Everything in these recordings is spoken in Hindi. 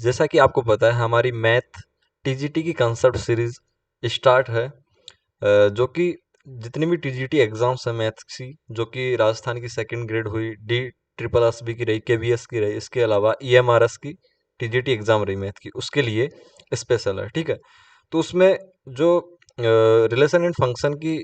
जैसा कि आपको पता है हमारी मैथ टीजीटी की कंसेप्ट सीरीज स्टार्ट है, जो कि जितनी भी टीजीटी एग्जाम्स हैं मैथ्स की, जो कि राजस्थान की सेकंड ग्रेड हुई, डी ट्रिपल एस बी की रही, केवीएस की रही, इसके अलावा ईएमआरएस की टीजीटी एग्जाम रही मैथ की, उसके लिए स्पेशल है। ठीक है, तो उसमें जो रिलेशन एंड फंक्शन की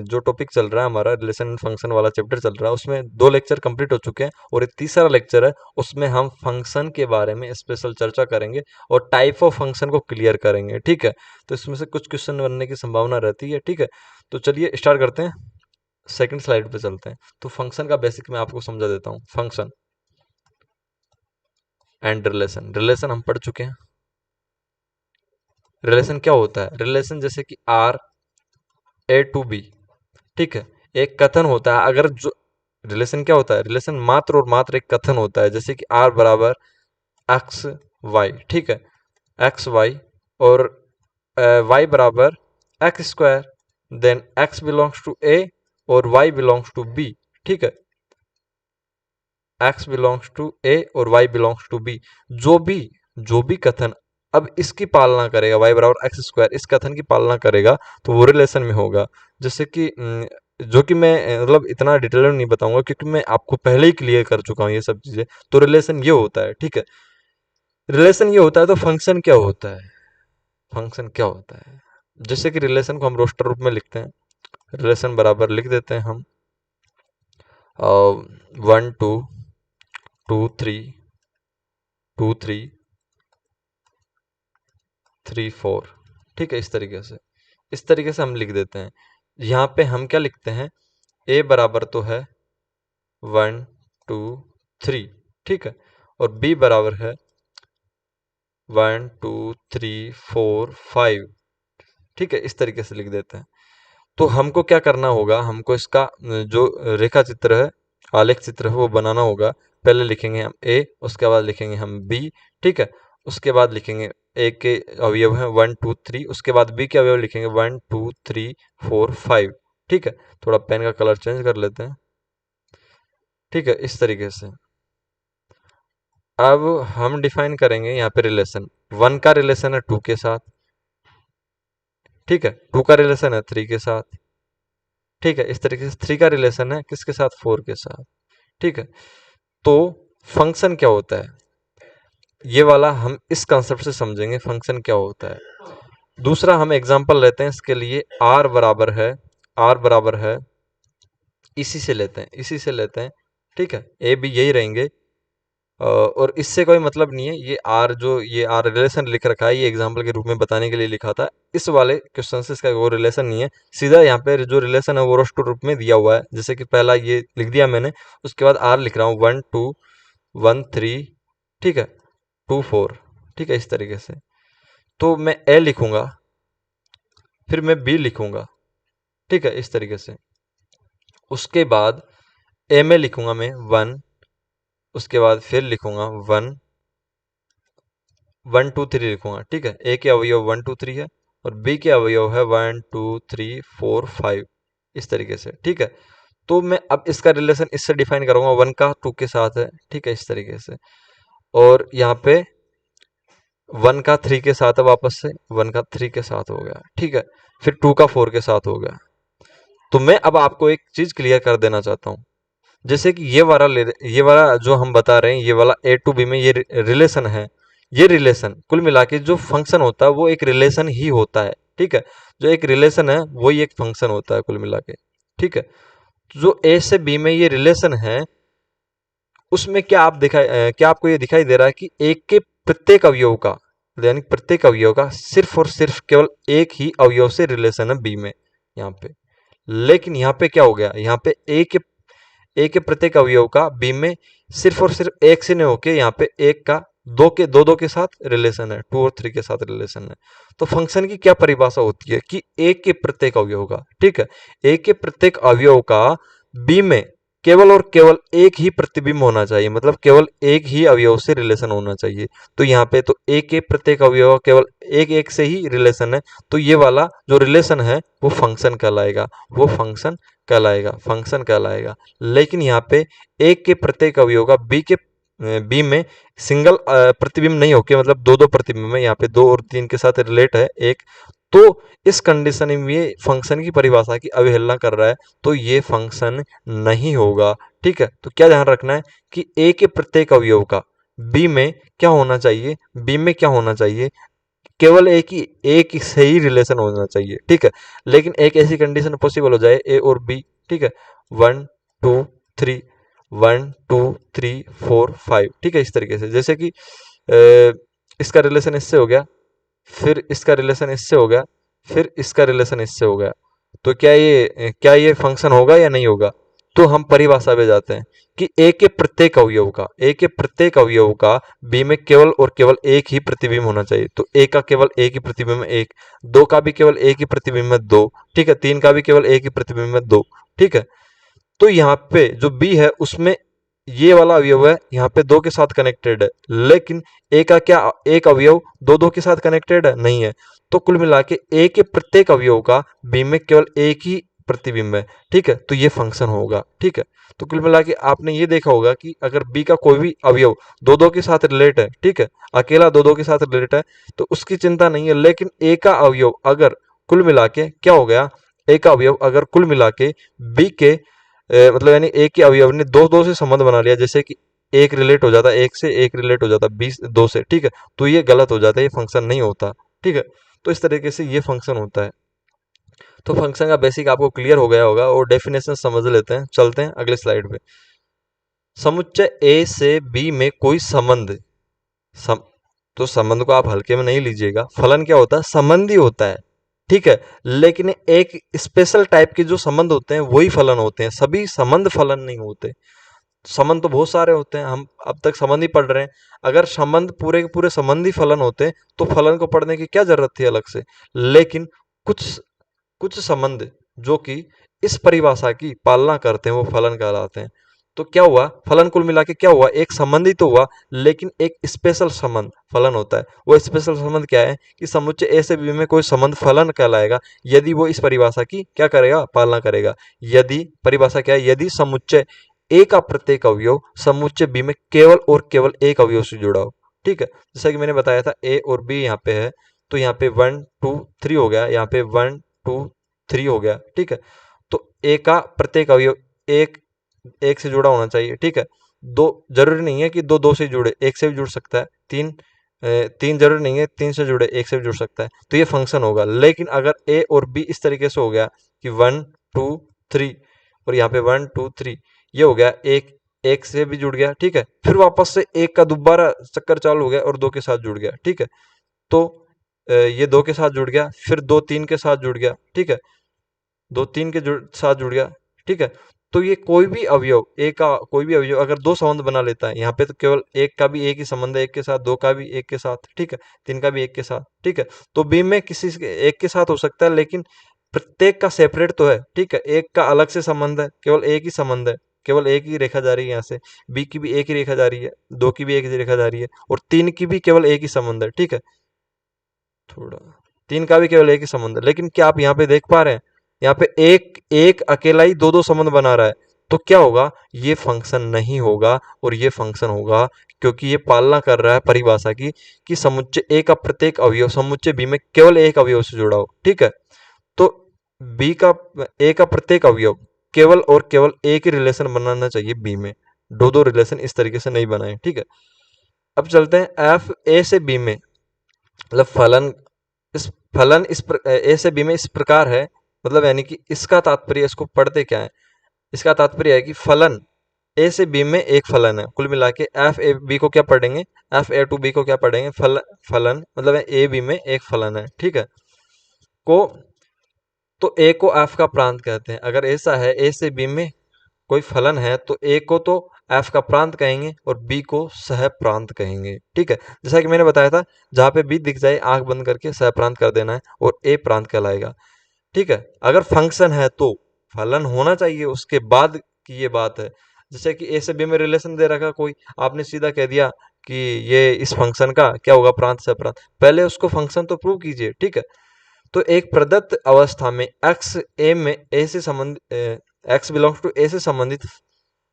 जो टॉपिक चल रहा है, हमारा रिलेशन एंड फंक्शन वाला चैप्टर चल रहा है, उसमें 2 लेक्चर कंप्लीट हो चुके हैं और एक तीसरा लेक्चर है, उसमें हम फंक्शन के बारे में स्पेशल चर्चा करेंगे और टाइप ऑफ फंक्शन को क्लियर करेंगे। ठीक है, तो इसमें से कुछ क्वेश्चन बनने की संभावना रहती है। ठीक है, तो चलिए स्टार्ट करते हैं, सेकंड स्लाइड पे चलते हैं। तो फंक्शन का बेसिक मैं आपको समझा देता हूँ। फंक्शन एंड रिलेशन, रिलेशन हम पढ़ चुके हैं। रिलेशन क्या होता है? रिलेशन जैसे कि आर ए टू बी, ठीक है, एक कथन होता है। अगर जो रिलेशन क्या होता है? रिलेशन मात्र और मात्र एक कथन होता है, जैसे कि आर बराबर एक्स वाई, ठीक है, एक्स वाई, और वाई बराबर x square, then x belongs to A और वाई बिलोंग्स टू बी। ठीक है, एक्स बिलोंग्स टू ए और वाई बिलोंग्स टू बी। जो भी कथन अब इसकी पालना करेगा, वाई बराबर एक्स स्क्वायर, इस कथन की पालना करेगा, तो वो रिलेशन में होगा। जैसे कि जो कि मैं मतलब इतना डिटेल में नहीं बताऊंगा, क्योंकि मैं आपको पहले ही क्लियर कर चुका हूँ ये सब चीजें। तो रिलेशन ये होता है। ठीक है, रिलेशन ये होता है। तो फंक्शन क्या होता है? फंक्शन क्या होता है? जैसे कि रिलेशन को हम रोस्टर रूप में लिखते हैं। रिलेशन बराबर लिख देते हैं हम 1 2 2 3 2 3 3 4। ठीक है, इस तरीके से हम लिख देते हैं। यहाँ पे हम क्या लिखते हैं? ए बराबर तो है 1 2 3, ठीक है, और बी बराबर है 1 2 3 4 5। ठीक है, इस तरीके से लिख देते हैं। तो हमको क्या करना होगा? हमको इसका जो रेखा चित्र है, आलेख चित्र है, वो बनाना होगा। पहले लिखेंगे हम ए, उसके बाद लिखेंगे हम बी, ठीक है, उसके बाद लिखेंगे ए के अवयव हैं 1 2 3, उसके बाद बी के अवयव लिखेंगे 1 2 3 4 5। ठीक है, थोड़ा पेन का कलर चेंज कर लेते हैं। ठीक है, इस तरीके से अब हम डिफाइन करेंगे यहाँ पे रिलेशन। 1 का रिलेशन है 2 के साथ, ठीक है, 2 का रिलेशन है 3 के साथ, ठीक है, इस तरीके से 3 का रिलेशन है किसके साथ? 4 के साथ। ठीक है, तो फंक्शन क्या होता है, ये वाला हम इस कंसेप्ट से समझेंगे फंक्शन क्या होता है। दूसरा हम एग्जांपल लेते हैं इसके लिए, आर बराबर है, इसी से लेते हैं, ठीक है, ए भी यही रहेंगे, और इससे कोई मतलब नहीं है। ये आर रिलेशन लिख रखा है, ये एग्जांपल के रूप में बताने के लिए लिखा था। इस वाले क्वेश्चन से इसका वो रिलेशन नहीं है। सीधा यहाँ पे जो रिलेशन है वो रोस्टर रूप में दिया हुआ है। जैसे कि पहला ये लिख दिया मैंने, उसके बाद आर लिख रहा हूँ 1 2 1 3, ठीक है, 2 4, ठीक है, इस तरीके से। तो मैं ए लिखूंगा, फिर मैं बी लिखूंगा, ठीक है, इस तरीके से। उसके बाद ए में लिखूंगा मैं 1, उसके बाद फिर लिखूंगा 1 1 2 3 लिखूंगा, ठीक है। ए के अवयव 1 2 3 है और बी के अवयव है 1 2 3 4 5, इस तरीके से। ठीक है, तो मैं अब इसका रिलेशन इससे डिफाइन करूंगा, 1 का 2 के साथ है, ठीक है, इस तरीके से। और यहाँ पे 1 का 3 के साथ है, वापस से 1 का 3 के साथ हो गया, ठीक है, फिर 2 का 4 के साथ हो गया। तो मैं अब आपको एक चीज क्लियर कर देना चाहता हूँ। जैसे कि ये वाला जो हम बता रहे हैं, ये वाला ए टू बी में ये रिलेशन है। ये रिलेशन कुल मिला के जो फंक्शन होता है वो एक रिलेशन ही होता है। ठीक है, जो एक रिलेशन है वही एक फंक्शन होता है कुल मिला के। ठीक है, जो ए से बी में ये रिलेशन है, उसमें क्या आपको ये दिखाई दे रहा है कि एक के प्रत्येक अवयव का, यानी प्रत्येक अवयव का सिर्फ और सिर्फ केवल एक ही अवयव से रिलेशन है बी में यहाँ पे। लेकिन यहाँ पे क्या हो गया? यहाँ पे ए के प्रत्येक अवयव का बी में सिर्फ और सिर्फ एक से नहीं होके यहाँ पे एक का दो के साथ रिलेशन है, 2 और 3 के साथ रिलेशन है। तो फंक्शन की क्या परिभाषा होती है कि एक के प्रत्येक अवयव का, ठीक है, एक के प्रत्येक अवयव का बी में केवल और केवल एक ही प्रतिबिंब होना चाहिए, मतलब केवल एक ही अवयव से रिलेशन होना चाहिए। तो यहाँ पे तो एक के प्रत्येक अवयव केवल एक से ही रिलेशन है, तो ये वाला जो रिलेशन है वो फंक्शन कहलाएगा, फंक्शन कहलाएगा। लेकिन यहाँ पे एक के प्रत्येक अवयव का बी में सिंगल प्रतिबिंब नहीं होके मतलब दो दो प्रतिबिंब है, यहाँ पे 2 और 3 के साथ रिलेट है एक, तो इस कंडीशन में ये फंक्शन की परिभाषा की अवहेलना कर रहा है, तो ये फंक्शन नहीं होगा। ठीक है, तो क्या ध्यान रखना है कि ए के प्रत्येक अवयव का बी में क्या होना चाहिए, बी में क्या होना चाहिए, केवल एक ही से ही रिलेशन होना चाहिए। ठीक है, लेकिन एक ऐसी कंडीशन पॉसिबल हो जाए ए और बी, ठीक है, 1 2 3, 1 2 3 4 5, ठीक है, इस तरीके से, जैसे कि इसका रिलेशन इससे हो गया, फिर इसका रिलेशन इससे हो गया, फिर इसका रिलेशन इससे हो गया, तो क्या ये फंक्शन होगा या नहीं होगा? तो हम परिभाषा पे जाते हैं कि ए के प्रत्येक अवयव का बी में केवल और केवल एक ही प्रतिबिंब होना चाहिए। तो ए का केवल एक ही प्रतिबिंब है एक, दो का भी केवल एक ही प्रतिबिंब है दो, ठीक है, तीन का भी केवल एक ही प्रतिबिंब है दो। ठीक है, तो यहाँ पे जो बी है उसमें ये वाला अवयव है यहाँ पे दो के साथ कनेक्टेड है, लेकिन ए का क्या एक अवयव दो दो के साथ कनेक्टेड है नहीं है, तो कुल मिला के ए के प्रत्येक अवयव का बी में केवल एक ही प्रतिबिंब है। ठीक है, तो ये फंक्शन होगा। ठीक है, तो कुल मिला के आपने ये देखा होगा कि अगर बी का कोई भी अवयव दो दो के साथ रिलेट है, ठीक है, अकेला दो दो के साथ रिलेट है, तो उसकी चिंता नहीं है, लेकिन ए का अवयव अगर कुल मिला के क्या हो गया, ए का अवयव अगर कुल मिला के बी के मतलब यानी एक ही अवयव ने दो दो से संबंध बना लिया, जैसे कि एक रिलेट हो जाता है एक से, एक रिलेट हो जाता है बीस दो से, ठीक है, तो ये गलत हो जाता है, ये फंक्शन नहीं होता। ठीक है, तो इस तरीके से ये फंक्शन होता है। तो फंक्शन का बेसिक आपको क्लियर हो गया होगा और डेफिनेशन समझ लेते हैं, चलते हैं अगले स्लाइड पे। समुच्चय ए से बी में कोई संबंध सम, तो संबंध को आप हल्के में नहीं लीजिएगा, फलन क्या होता है, संबंध ही होता है। ठीक है, लेकिन एक स्पेशल टाइप के जो संबंध होते हैं वही फलन होते हैं, सभी संबंध फलन नहीं होते। संबंध तो बहुत सारे होते हैं, हम अब तक संबंध ही पढ़ रहे हैं। अगर संबंध पूरे के पूरे संबंधी फलन होते तो फलन को पढ़ने की क्या जरूरत थी अलग से, लेकिन कुछ कुछ संबंध जो कि इस परिभाषा की पालना करते हैं वो फलन कहलाते हैं। तो क्या हुआ, फलन कुल मिला के क्या हुआ, एक संबंध ही तो हुआ, लेकिन एक स्पेशल संबंध फलन होता है। वो स्पेशल संबंध क्या है कि समुच्चय ए से बी में कोई संबंध फलन कहलाएगा यदि वो इस परिभाषा की क्या करेगा, पालना करेगा। यदि परिभाषा क्या है, यदि समुच्चय ए का प्रत्येक अवयव समुच्चय बी में केवल और केवल एक अवयव से जुड़ा हो। ठीक है, जैसा कि मैंने बताया था ए और बी यहाँ पे है, तो यहाँ पे 1 2 3 हो गया, यहाँ पे 1 2 3 हो गया। ठीक है, तो ए का प्रत्येक अवयव एक एक से जुड़ा होना चाहिए। ठीक है, दो जरूरी नहीं है कि दो दो से जुड़े, एक से भी जुड़ सकता है, तीन जरूरी नहीं है तीन से जुड़े, एक से भी जुड़ सकता है, तो ये फंक्शन होगा। लेकिन अगर ए और बी इस तरीके से हो गया कि 1 2 3 और यहाँ पे 1 2 3 ये हो गया, एक एक से भी जुड़ गया, ठीक है, फिर वापस से एक का दोबारा चक्कर चालू हो गया और दो के साथ जुड़ गया। ठीक है, तो ये दो के साथ जुड़ गया, फिर दो तीन के साथ जुड़ गया। ठीक है, दो तीन के साथ जुड़ गया। ठीक है, तो ये कोई भी अवयव ए का कोई भी अवयव अगर दो संबंध बना लेता है, यहाँ पे तो केवल एक का भी एक ही संबंध है एक के साथ, दो का भी एक के साथ, ठीक है, तीन का भी एक के साथ। ठीक है, तो बी में किसी एक के साथ हो सकता है, लेकिन प्रत्येक का सेपरेट तो है। ठीक है, एक का अलग से संबंध है, केवल एक ही संबंध है, केवल एक ही रेखा जा रही है यहाँ से, बी की भी एक ही रेखा जा रही है, दो की भी एक ही रेखा जा रही है, और तीन की भी केवल एक ही संबंध है। ठीक है, थोड़ा तीन का भी केवल एक ही संबंध है, लेकिन क्या आप यहाँ पे देख पा रहे हैं, यहाँ पे एक एक अकेला ही दो दो संबंध बना रहा है, तो क्या होगा, ये फंक्शन नहीं होगा, और ये फंक्शन होगा क्योंकि ये पालना कर रहा है परिभाषा की कि समुच्चय ए का प्रत्येक अवयव समुच्चय बी में केवल एक अवयव से जुड़ा हो। ठीक है, तो बी का ए का प्रत्येक अवयव केवल और केवल एक ही रिलेशन बनाना चाहिए बी में, दो दो रिलेशन इस तरीके से नहीं बनाए। ठीक है, अब चलते हैं एफ ए से बी में, मतलब फलन ए से बी में इस प्रकार है, मतलब यानी कि इसका तात्पर्य, इसको पढ़ते क्या है, इसका तात्पर्य है कि फलन ए से बी में एक फलन है। कुल मिला के एफ ए बी को क्या पढ़ेंगे, एफ ए टू बी को क्या पढ़ेंगे, फलन मतलब ए बी में एक फलन है। ठीक है, को तो ए को एफ का प्रांत कहते हैं। अगर ऐसा है ए से बी में कोई फलन है तो ए को तो एफ का प्रांत कहेंगे और बी को सह प्रांत कहेंगे। ठीक है, जैसा कि मैंने बताया था, जहां पे बी दिख जाए आंख बंद करके सह प्रांत कर देना है और ए प्रांत कहलाएगा। ठीक है, अगर फंक्शन है तो फलन होना चाहिए, उसके बाद की ये बात है। जैसे कि ए से बी में रिलेशन दे रखा कोई, आपने सीधा कह दिया कि ये इस फंक्शन का क्या होगा, प्रांत से प्रांत, पहले उसको फंक्शन तो प्रूव कीजिए। ठीक है, तो एक प्रदत्त अवस्था में एक्स ए में ए से संबंधित एक्स बिलोंग्स टू ए से संबंधित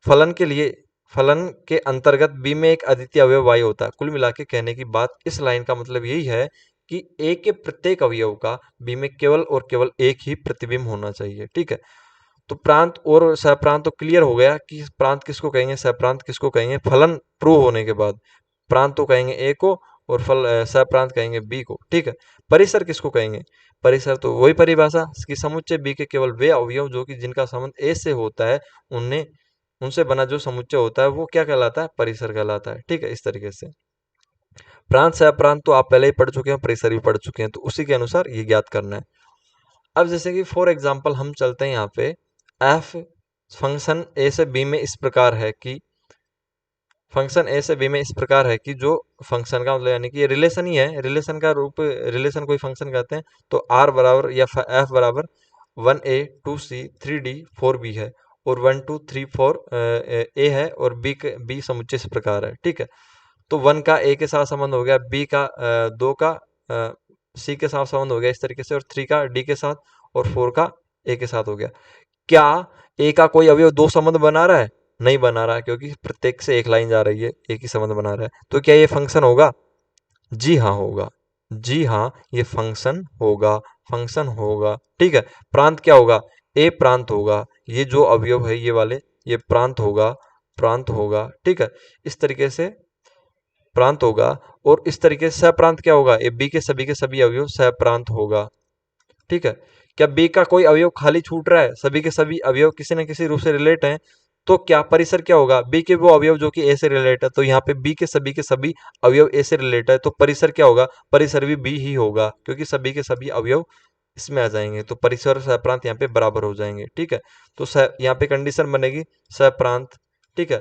फलन के लिए फलन के अंतर्गत बी में एक अद्वितीय अवयव वाई होता है। कुल मिला के कहने की बात इस लाइन का मतलब यही है कि ए के प्रत्येक अवयव का बी में केवल और केवल एक ही प्रतिबिंब होना चाहिए। ठीक है, तो प्रांत और सहप्रांत तो क्लियर हो गया कि प्रांत किसको कहेंगे, सहप्रांत किसको कहेंगे। फलन प्रूव होने के बाद प्रांत तो कहेंगे ए को और सहप्रांत कहेंगे बी को। ठीक है, परिसर किसको कहेंगे, परिसर तो वही परिभाषा कि समुच्चय बी के केवल वे अवयव जो कि जिनका संबंध ए से होता है, उनने उनसे बना जो समुच्चय होता है वो क्या कहलाता है, परिसर कहलाता है। ठीक है, इस तरीके से प्रांत सहप्रांत तो आप पहले ही पढ़ चुके हैं, परिसर भी पढ़ चुके हैं, तो उसी के अनुसार ये ज्ञात करना है। अब जैसे कि फॉर एग्जाम्पल हम चलते हैं यहाँ पे, एफ फंक्शन ए से बी में इस प्रकार है कि फंक्शन ए से बी में इस प्रकार है कि जो फंक्शन का मतलब यानी कि ये रिलेशन ही है, रिलेशन का रूप, रिलेशन कोई फंक्शन कहते हैं, तो आर बराबर या एफ बराबर 1a 2c 3d 4b है और 1 2 3 4 ए है और बी समुच्चय इस प्रकार है। ठीक है, तो 1 का ए के साथ संबंध हो गया, बी का 2 का सी के साथ संबंध हो गया इस तरीके से, और 3 का डी के साथ और 4 का ए के साथ हो गया। क्या ए का कोई अवयव दो संबंध बना रहा है, नहीं बना रहा है, क्योंकि प्रत्येक से एक लाइन जा रही है, एक ही संबंध बना रहा है। तो क्या ये फंक्शन होगा, जी हाँ होगा, जी हाँ ये फंक्शन होगा, फंक्शन होगा। ठीक है, प्रांत क्या होगा, ए प्रांत होगा, ये जो अवयव है ये वाले ये प्रांत होगा, प्रांत होगा। ठीक है, इस तरीके से प्रांत होगा। और इस तरीके से सप्रांत क्या होगा, ए बी के सभी अवयव सप्रांत होगा। ठीक है, क्या बी का कोई अवयव खाली छूट रहा है, सभी के सभी अवयव किसी न किसी रूप से रिलेट हैं, तो क्या परिसर क्या होगा, बी के वो अवयव जो कि ए से रिलेट है, तो यहाँ पे बी के सभी अवयव ए से रिलेट है, तो परिसर क्या होगा, परिसर भी बी ही होगा, क्योंकि सभी के सभी अवयव इसमें आ जाएंगे, तो परिसर और सहप्रांत यहाँ पे बराबर हो जाएंगे। ठीक है, तो यहाँ पे कंडीशन बनेगी सहप्रांत। ठीक है,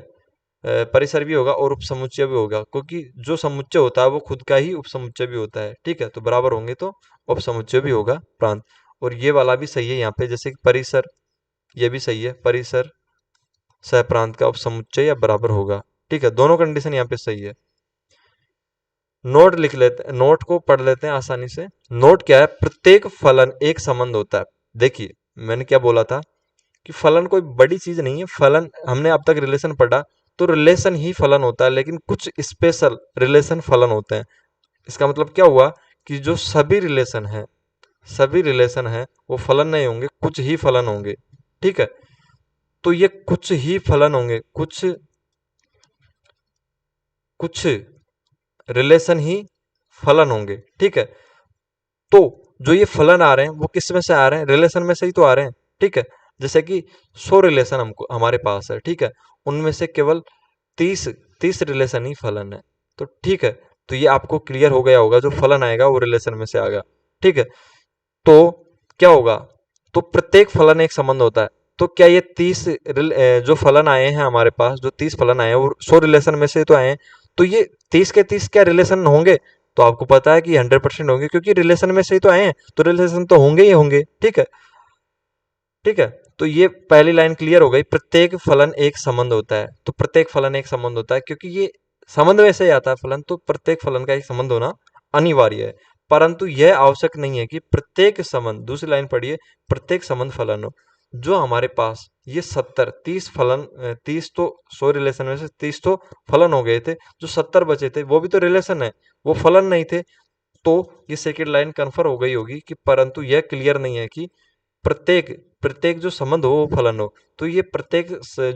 परिसर भी होगा और उपसमुच्चय भी होगा, क्योंकि जो समुच्चय होता है वो खुद का ही उपसमुच्चय भी होता है। ठीक है, तो बराबर होंगे तो उपसमुच्चय भी होगा प्रांत। और ये वाला भी सही है यहाँ पे, जैसे कि परिसर, ये भी सही है, परिसर सह प्रांत का उपसमुच्चय या बराबर होगा। ठीक है, दोनों कंडीशन यहाँ पे सही है। नोट लिख लेते हैं, नोट को पढ़ लेते हैं आसानी से। नोट क्या है, प्रत्येक फलन एक संबंध होता है। देखिए मैंने क्या बोला था कि फलन कोई बड़ी चीज नहीं है, फलन हमने अब तक रिलेशन पढ़ा, तो रिलेशन ही फलन होता है, लेकिन कुछ स्पेशल रिलेशन फलन होते हैं। इसका मतलब क्या हुआ कि जो सभी रिलेशन है वो फलन नहीं होंगे, कुछ ही फलन होंगे। ठीक है, तो ये कुछ ही फलन होंगे, कुछ कुछ रिलेशन ही फलन होंगे। ठीक है, तो जो ये फलन आ रहे हैं वो किस में से आ रहे हैं, रिलेशन में से ही तो आ रहे हैं। ठीक है, जैसे कि 100 रिलेशन हमको हमारे पास है। ठीक है, उनमें से केवल 30 रिलेशन ही फलन है। तो ठीक है, तो ये आपको क्लियर हो गया होगा, जो फलन आएगा वो रिलेशन में से आएगा। ठीक है, तो क्या होगा, तो प्रत्येक फलन एक संबंध होता है। तो क्या ये 30 जो फलन आए हैं हमारे पास, जो 30 फलन आए हैं वो 100 रिलेशन में से तो आए हैं, तो ये 30 के 30 क्या रिलेशन होंगे, तो आपको पता है कि 100% होंगे, क्योंकि रिलेशन में से ही तो आए हैं, तो रिलेशन तो होंगे ही होंगे। ठीक है, ठीक है, तो ये पहली लाइन क्लियर हो गई, प्रत्येक फलन एक संबंध होता है। तो प्रत्येक फलन एक संबंध होता है, क्योंकि ये संबंध में से ही आता है फलन, तो प्रत्येक फलन का एक संबंध होना अनिवार्य है। परंतु यह आवश्यक नहीं है कि प्रत्येक संबंध, दूसरी लाइन पढ़िए, प्रत्येक संबंध फलन हो। जो हमारे पास ये 30 फलन, 30 तो 100 रिलेशन में से 30 तो फलन हो गए थे, जो 70 बचे थे वो भी तो रिलेशन है, वो फलन नहीं थे। तो ये सेकेंड लाइन कन्फर्म हो गई होगी कि परंतु यह क्लियर नहीं है कि प्रत्येक प्रत्येक जो संबंध हो वो फलन हो। तो ये प्रत्येक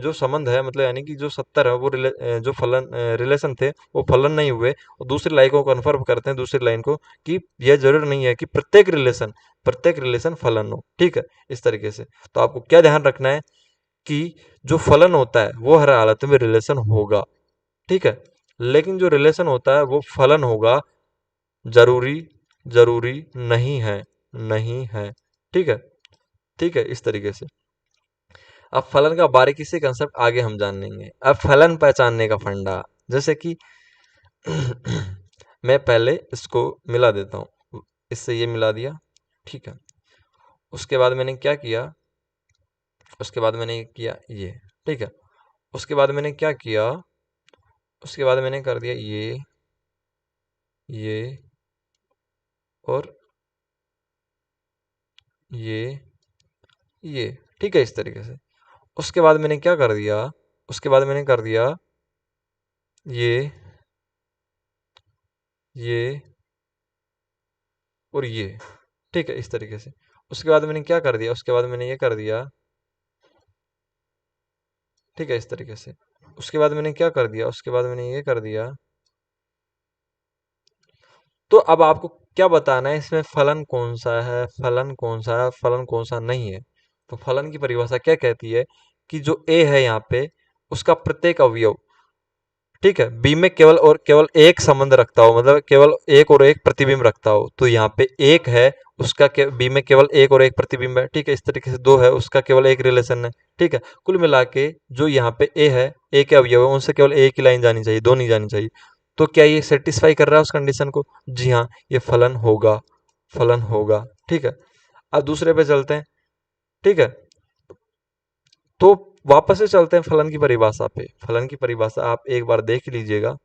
जो संबंध है, मतलब यानी कि जो 70 है वो जो फलन रिलेशन थे वो फलन नहीं हुए। और दूसरी लाइन को कन्फर्म करते हैं, दूसरी लाइन को, कि यह जरूर नहीं है कि प्रत्येक रिलेशन फलन हो। ठीक है, इस तरीके से तो आपको क्या ध्यान रखना है कि जो फलन होता है वो हर हालत में रिलेशन होगा। ठीक है, लेकिन जो रिलेशन होता है वो फलन होगा, जरूरी जरूरी नहीं है, नहीं है। ठीक है, ठीक है, इस तरीके से अब फलन का बारीकी से कंसेप्ट आगे हम जान लेंगे। अब फलन पहचानने का फंडा, जैसे कि मैं पहले इसको मिला देता हूँ, इससे ये मिला दिया। ठीक है, उसके बाद मैंने क्या किया, उसके बाद मैंने किया ये। ठीक है, उसके बाद मैंने क्या किया, उसके बाद मैंने कर दिया ये और ये। ठीक है, इस तरीके से उसके बाद मैंने क्या कर दिया, उसके बाद मैंने कर दिया ये ये और ये, ठीक है, इस तरीके से। उसके बाद मैंने क्या कर दिया, उसके बाद मैंने ये कर दिया, ठीक है, इस तरीके से। उसके बाद मैंने क्या कर दिया, उसके बाद मैंने ये कर दिया। तो अब आपको क्या बताना है, इसमें फलन कौन सा है, फलन कौन सा है, फलन कौन सा नहीं है। तो फलन की परिभाषा क्या कहती है कि जो ए है यहाँ पे, उसका प्रत्येक अवयव, ठीक है, बी में केवल और केवल एक संबंध रखता हो, मतलब केवल एक और एक प्रतिबिंब रखता हो। तो यहाँ पे एक है, उसका बी में केवल एक और एक प्रतिबिंब है, ठीक है, इस तरीके से दो है, उसका केवल एक रिलेशन है, ठीक है। कुल मिला के जो यहाँ पे ए है, ए के अवयव है, उनसे केवल एक ही लाइन जानी चाहिए, दो नहीं जानी चाहिए। तो क्या ये सेटिस्फाई कर रहा है उस कंडीशन को? जी हाँ, ये फलन होगा, फलन होगा, ठीक है। अब दूसरे पे चलते हैं, ठीक है। तो वापस से चलते हैं फलन की परिभाषा पे। फलन की परिभाषा आप एक बार देख लीजिएगा।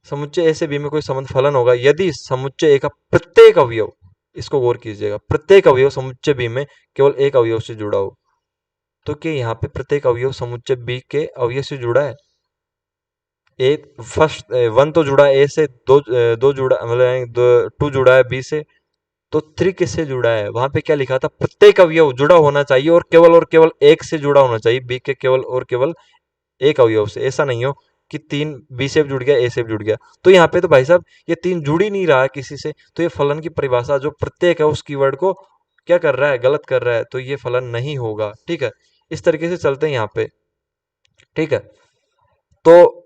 समुच्चय ए से बी में कोई संबंध फलन होगा यदि समुच्चय ए का प्रत्येक अवयव, इसको गौर कीजिएगा, प्रत्येक अवयव समुच्चय बी में केवल एक अवयव से जुड़ा हो। तो क्या यहाँ पे प्रत्येक अवयव समुच्चय बी के अवयव से जुड़ा है? ए फर्स्ट वन तो जुड़ा है ए से, दो जुड़ा, मतलब टू जुड़ा है बी से, तो थ्री किससे जुड़ा है? वहां पे क्या लिखा था, प्रत्येक अवयव जुड़ा होना चाहिए और केवल एक से जुड़ा होना चाहिए, बी के केवल और केवल एक अवयव से। ऐसा नहीं हो कि तीन बी से भी जुड़ गया, ए से भी जुड़ गया। तो यहाँ पे तो भाई साहब ये तीन जुड़ ही नहीं रहा है किसी से, तो ये फलन की परिभाषा जो प्रत्येक है उस कीवर्ड को क्या कर रहा है, गलत कर रहा है, तो ये फलन नहीं होगा, ठीक है। इस तरीके से चलते हैं यहाँ पे, ठीक है। तो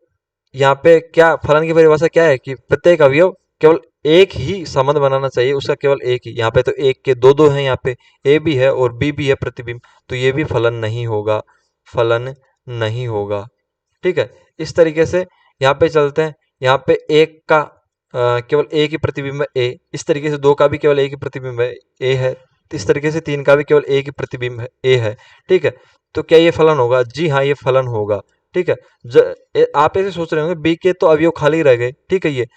यहाँ पे क्या फलन की परिभाषा क्या है कि प्रत्येक अवयव केवल एक ही संबंध बनाना चाहिए, उसका केवल एक ही। यहाँ पे तो एक के दो दो हैं, यहाँ पे ए भी है और बी भी है प्रतिबिंब, तो ये भी फलन नहीं होगा, फलन नहीं होगा, ठीक है। इस तरीके से यहाँ पे चलते हैं, यहाँ पे एक का केवल एक ही प्रतिबिंब है ए, इस तरीके से दो का भी केवल एक ही प्रतिबिंब है ए है, इस तरीके से तीन का भी केवल एक ही प्रतिबिंब है ए है, ठीक है। तो क्या ये फलन होगा? जी हाँ, ये फलन होगा, ठीक है। आप ऐसे सोच रहे होंगे बी के तो अवयव खाली रह गए, ठीक है, ये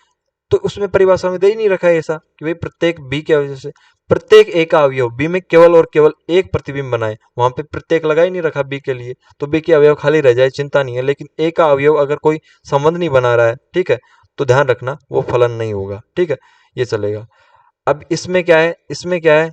तो उसमें परिभाषा में दे ही नहीं रखा है ऐसा कि भाई प्रत्येक बी के वजह से प्रत्येक ए का अवयव बी में केवल और केवल एक प्रतिबिंब बनाए, वहां पे प्रत्येक लगा ही नहीं रखा बी के लिए, तो बी के अवयव खाली रह जाए चिंता नहीं है, लेकिन ए का अवयव अगर कोई संबंध नहीं बना रहा है, ठीक है, तो ध्यान रखना वो फलन नहीं होगा, ठीक है, ये चलेगा। अब इसमें क्या है, इसमें क्या है,